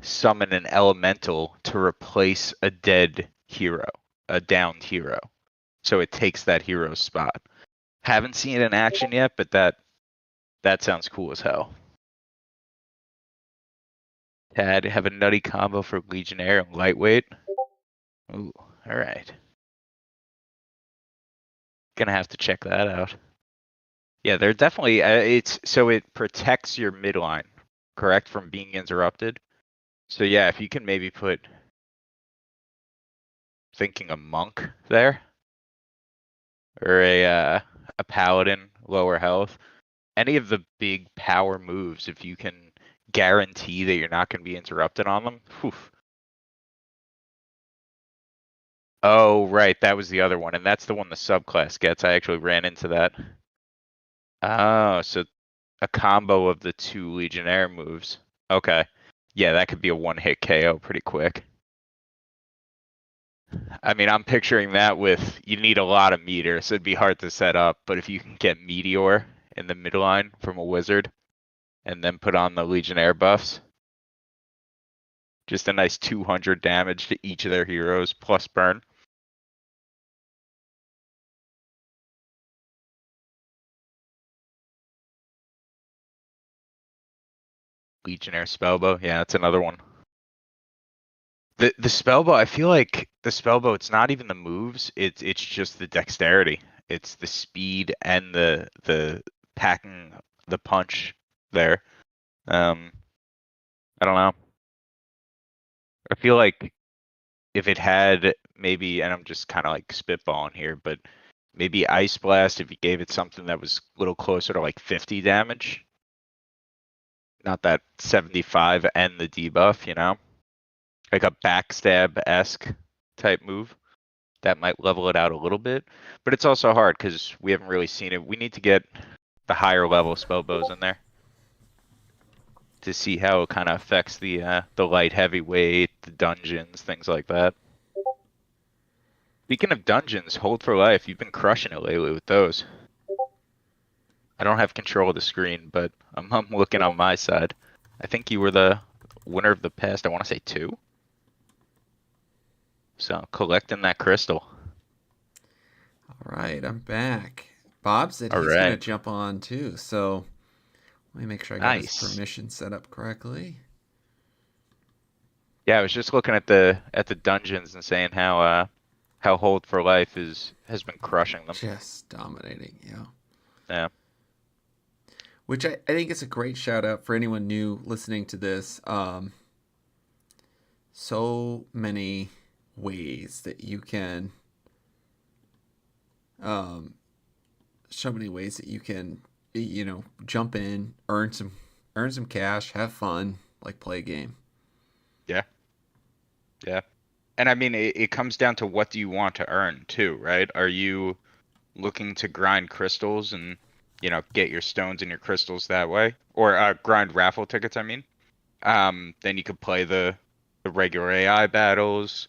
summon an elemental to replace a dead hero, a downed hero. So it takes that hero's spot. Haven't seen it in action yet, but that sounds cool as hell. Tad, have a nutty combo for Legionnaire and Lightweight. Ooh, alright. Gonna have to check that out. Yeah, they're definitely, it protects your midline, correct, from being interrupted. So yeah, if you can maybe put, thinking a monk there, or a paladin, lower health, any of the big power moves, if you can guarantee that you're not going to be interrupted on them. Whew. Oh, right, that was the other one, and that's the one the subclass gets. I actually ran into that. Oh, so a combo of the 2 Legionnaire moves. Okay. Yeah, that could be a one-hit KO pretty quick. I mean, I'm picturing that with, you need a lot of meter, so it'd be hard to set up, but if you can get Meteor in the midline from a wizard, and then put on the Legionnaire buffs, just a nice 200 damage to each of their heroes, plus burn. Legionnaire Spellbow, yeah, that's another one. The Spellbow, I feel like the Spellbow, it's not even the moves, it's just the dexterity. It's the speed and the packing the punch there. I don't know. I feel like if it had maybe, and I'm just kind of like spitballing here, but maybe Ice Blast, if you gave it something that was a little closer to like 50 damage, not that 75 and the debuff, like a backstab-esque type move. That might level it out a little bit, but it's also hard because we haven't really seen it. We need to get the higher level spell bows in there to see how it kind of affects the light heavyweight, the dungeons, things like that. Speaking of dungeons, Hold for Life, you've been crushing it lately with those. I don't have control of the screen, but I'm looking on my side. I think you were the winner of the past, I want to say 2. So collecting that crystal. All right, I'm back. Bob said All he's going to right. jump on too, so let me make sure I got his permission set up correctly. Yeah, I was just looking at the dungeons and saying how Hold for Life has been crushing them. Just dominating, yeah. Yeah. Which I think is a great shout out for anyone new listening to this. So many ways that you can jump in, earn some cash, have fun, like play a game. Yeah. And I mean, it comes down to what do you want to earn too, right? Are you looking to grind crystals and, get your stones and your crystals that way? Or grind raffle tickets, I mean. Then you could play the regular AI battles.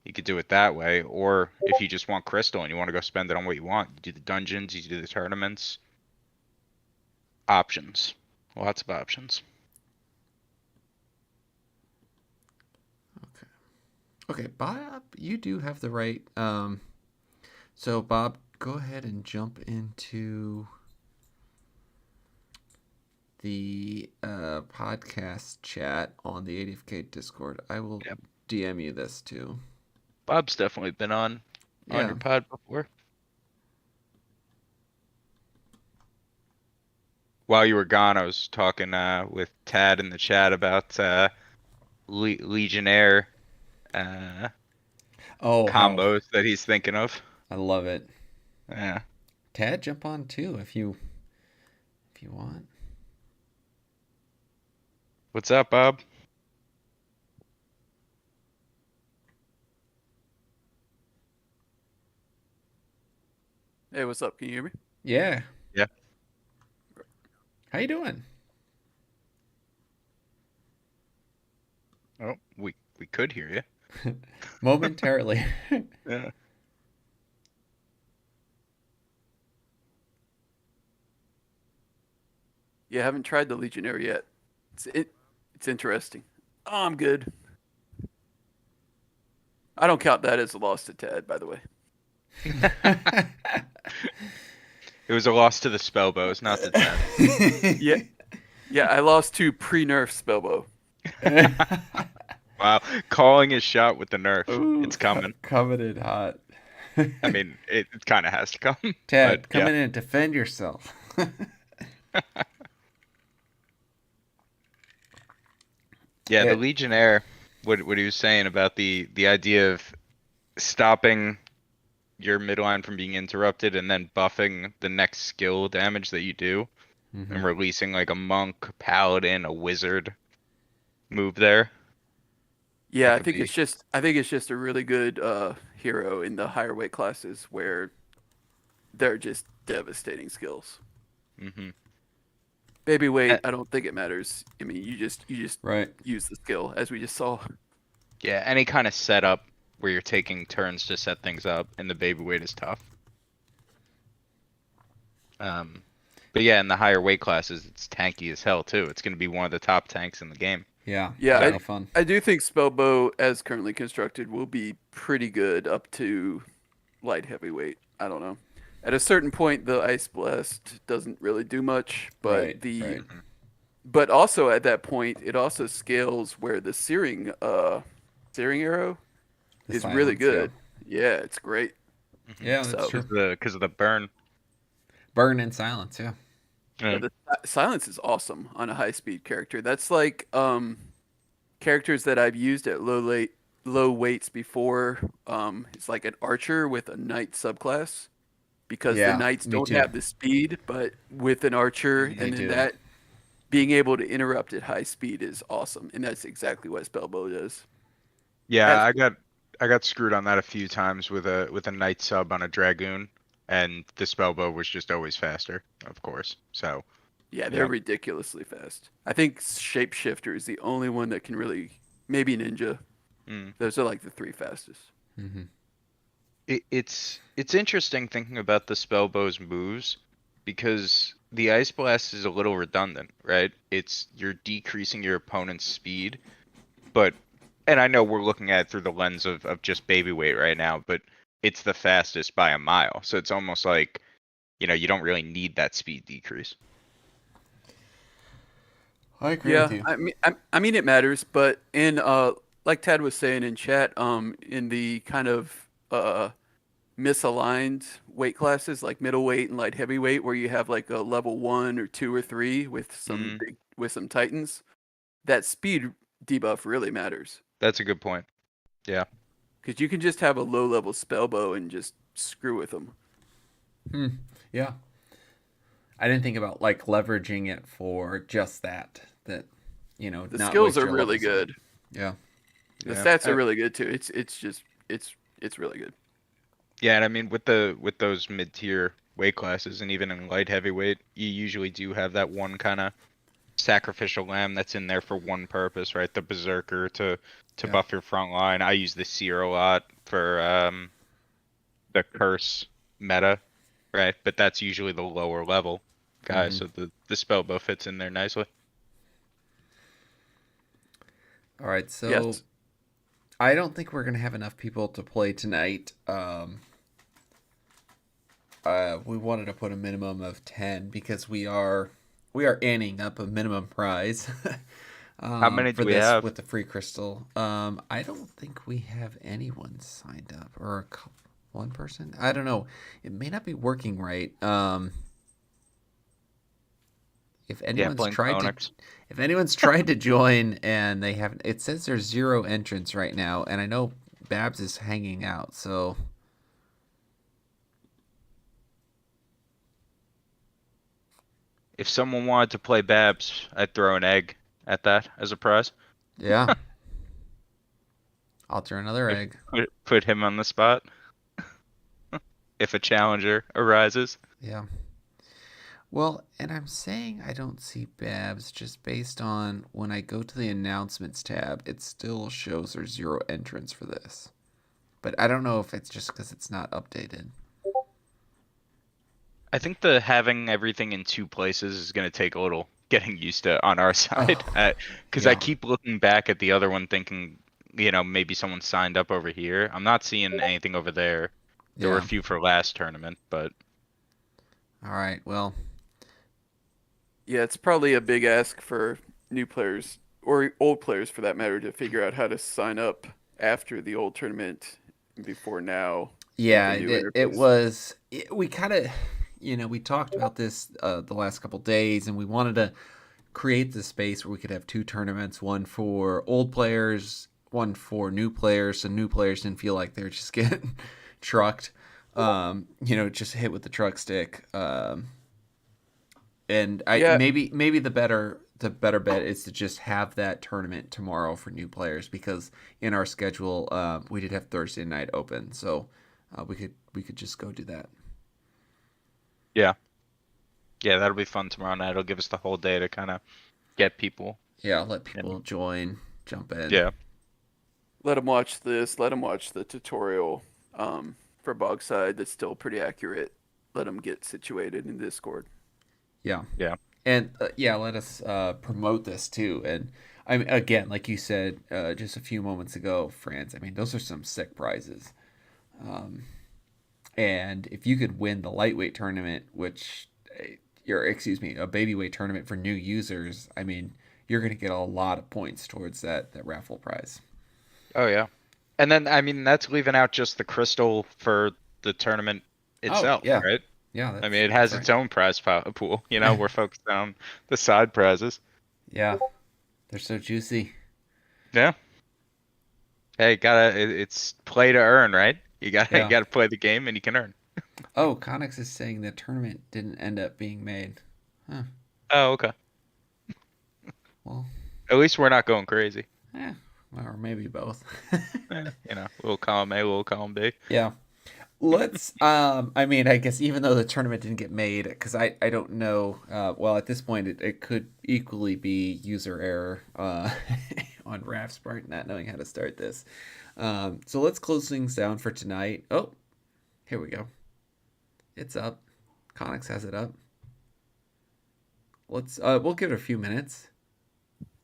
You could do it that way. Or if you just want crystal and you want to go spend it on what you want, you do the dungeons, you do the tournaments. Options. Lots of options. Okay, Bob, you do have the right. So, Bob, go ahead and jump into the podcast chat on the 80FK Discord. I will DM you this too. Bob's definitely been on your pod before. While you were gone, I was talking with Tad in the chat about Legionnaire combos that he's thinking of. I love it. Yeah. Tad, jump on too if you want. What's up, Bob? Hey, what's up? Can you hear me? Yeah. Yeah. How you doing? Oh, we could hear you. Momentarily. Yeah. Yeah, I haven't tried the Legionnaire yet. It's interesting. Oh, I'm good. I don't count that as a loss to Tad, by the way. It was a loss to the spellbows, not to Tad. Yeah, I lost to pre-nerf spellbow. Wow, calling his shot with the nerf. Ooh, it's coming. Coming in hot. I mean, it kind of has to come. Tad, come in and defend yourself. Yeah, the Legionnaire, what he was saying about the idea of stopping your midline from being interrupted and then buffing the next skill damage that you do, and releasing like a monk, paladin, a wizard move there. Yeah, I think it's just a really good hero in the higher weight classes where they're just devastating skills. Babyweight, I don't think it matters. I mean, you just use the skill as we just saw. Yeah, any kind of setup where you're taking turns to set things up, and the babyweight is tough. But yeah, in the higher weight classes, it's tanky as hell too. It's going to be one of the top tanks in the game. Yeah, fun. I do think spellbow, as currently constructed, will be pretty good up to light heavyweight. I don't know. At a certain point, the Ice Blast doesn't really do much, but but also at that point, it also scales where the searing arrow is really good. Yeah, it's great. Yeah, that's true. Because of the burn and silence. Yeah. The silence is awesome on a high speed character. That's like characters that I've used at low weights before. It's like an archer with a knight subclass. Because the knights don't have the speed, but with an archer, and then that being able to interrupt at high speed is awesome, and that's exactly what spellbow does. Yeah, I got screwed on that a few times with a knight sub on a dragoon, and the spellbow was just always faster, of course. So Yeah, they're yeah. ridiculously fast. I think Shapeshifter is the only one that can really, maybe Ninja. Mm. Those are like the three fastest. Mm-hmm. It's interesting thinking about the spellbow's moves because the ice blast is a little redundant, right? It's you're decreasing your opponent's speed, but and I know we're looking at it through the lens of just baby weight right now, but it's the fastest by a mile. So it's almost like, you don't really need that speed decrease. I agree with Yeah, you. I mean it matters, but in like Tad was saying in chat, in the kind of misaligned weight classes like middleweight and light heavyweight, where you have like a level 1 or 2 or 3 with some Mm, titans, that speed debuff really matters that's a good point. Yeah. because you can just have a low level spellbow and just screw with them. Yeah. I didn't think about like leveraging it for just that. That The not skills waste are your really levels. good. Yeah. The Yeah. stats are really good too. It's really good. Yeah, and I mean with those mid-tier weight classes and even in light heavyweight, you usually do have that one kind of sacrificial lamb that's in there for one purpose, right? The berserker to Yeah. buff your front line. I use the seer a lot for the curse meta, right? But that's usually the lower level guy, Mm-hmm. so the spellbow fits in there nicely. All right. So Yes. I don't think we're gonna have enough people to play tonight. We wanted to put a minimum of 10 because we are anting up a minimum prize How many for do we this have? with the free crystal. I don't think we have anyone signed up or one person. I don't know. It may not be working right. If Yeah, anyone's Blink tried to Onyx. if anyone's tried to join and they haven't, it says there's 0 entrants right now, and I know Babs is hanging out, so If someone wanted to play Babs, I'd throw an egg at that as a prize. yeah, I'll turn another If egg. put him on the spot if a challenger arises. Yeah. Well, and I'm saying I don't see Babs just based on when I go to the announcements tab, it still shows there's 0 entrants for this. But I don't know if it's just because it's not updated. I think the having everything in two places is going to take a little getting used to on our side. Oh, Because I yeah. keep looking back at the other one thinking, maybe someone signed up over here. I'm not seeing anything over there. There were a Yeah. few for last tournament, but All right. Well, Yeah, it's probably a big ask for new players or old players for that matter to figure out how to sign up after the old tournament before now with yeah, the new it interface. was. We kind of, we talked about this the last couple days, and we wanted to create the space where we could have 2 tournaments, one for old players, one for new players, so new players didn't feel like they're just getting trucked, just hit with the truck stick. And I Yeah, maybe the better bet is to just have that tournament tomorrow for new players because in our schedule we did have Thursday night open, so we could just go do that. yeah. Yeah, that'll be fun tomorrow night. It'll give us the whole day to kind of get people. Yeah, let people And join, jump in. yeah, let them watch this. Let them watch the tutorial for Bogside that's still pretty accurate. Let them get situated in Discord. Yeah. yeah. And yeah, let us promote this too. And I mean, again, like you said just a few moments ago, France. I mean, those are some sick prizes. And if you could win the lightweight tournament, which, excuse me, a babyweight tournament for new users, I mean, you're going to get a lot of points towards that raffle prize. Oh yeah. And then I mean that's leaving out just the crystal for the tournament Oh itself, yeah, right? yeah, I mean, it that's has right. its own prize pool. We're focused on the side prizes. Yeah, they're so juicy. Yeah. Hey, it's play to earn, right? You Yeah. gotta play the game and you can earn. Oh, Connex is saying the tournament didn't end up being made. Huh. Oh, okay. Well, At least we're not going crazy. eh, or maybe both. A little column A, a little column B. Yeah. Let's I mean, I guess even though the tournament didn't get made, because I don't know, well, at this point it could equally be user error on Raph's part, not knowing how to start this. So let's close things down for tonight. Oh, here we go. It's up. Connix has it up. Let's we'll give it a few minutes.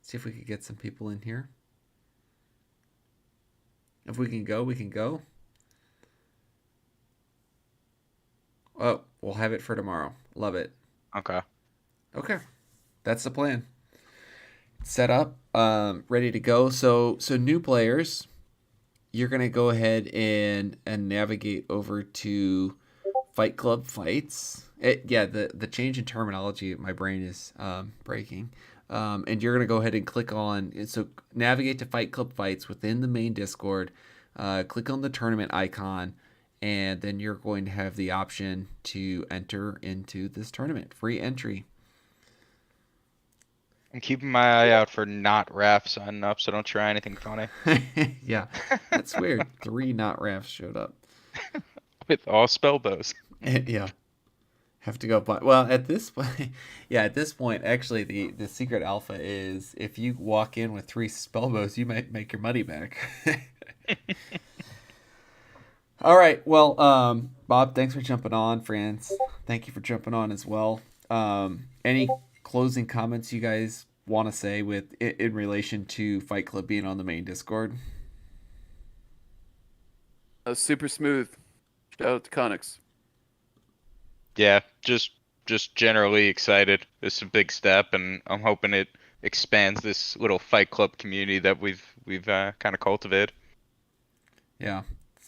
See if we could get some people in here. If we can go, we can go. Oh, we'll have it for tomorrow. Love it. Okay. Okay. That's the plan. Set up, ready to go. So new players, you're gonna go ahead and navigate over to Fight Club Fights. The change in terminology, my brain is breaking. And you're gonna go ahead and click on. So navigate to Fight Club Fights within the main Discord. Click on the tournament icon, and then you're going to have the option to enter into this tournament. Free entry. I'm keeping my eye out for not Raph signing up, so don't try anything funny. Yeah, that's weird. 3 not Rafts showed up. With all spell bows. Yeah. Have to go. But well, at this point, at this point, actually, the secret alpha is if you walk in with 3 spell bows, you might make your money back. All right. Well, Bob, thanks for jumping on. France, thank you for jumping on as well. Any closing comments you guys want to say in relation to Fight Club being on the main Discord? Super smooth. Shout out to Connix. Yeah, just generally excited. It's a big step, and I'm hoping it expands this little Fight Club community that we've kind of cultivated. Yeah,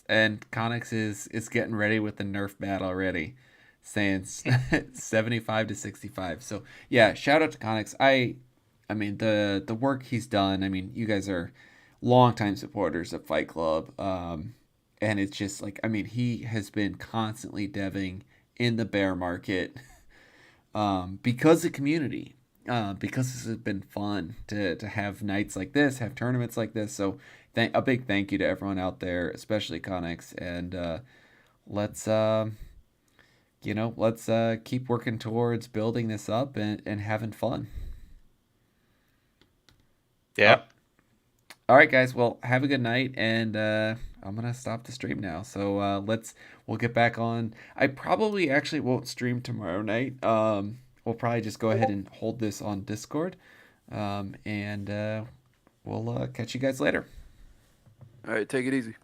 and Connix is getting ready with the Nerf bat already, saying 75 to 65. So yeah, shout out to Connix. I mean the work he's done. I mean, you guys are longtime supporters of Fight Club, and it's just like, I mean, he has been constantly deving in the bear market because of community, because this has been fun to have nights like this, have tournaments like this. So a big thank you to everyone out there, especially Connix, and let's keep working towards building this up and having fun. Yeah. All right, guys. Well, have a good night, and I'm gonna stop the stream now. So we'll get back on. I probably actually won't stream tomorrow night. We'll probably just go ahead and hold this on Discord, and we'll catch you guys later. All right, take it easy.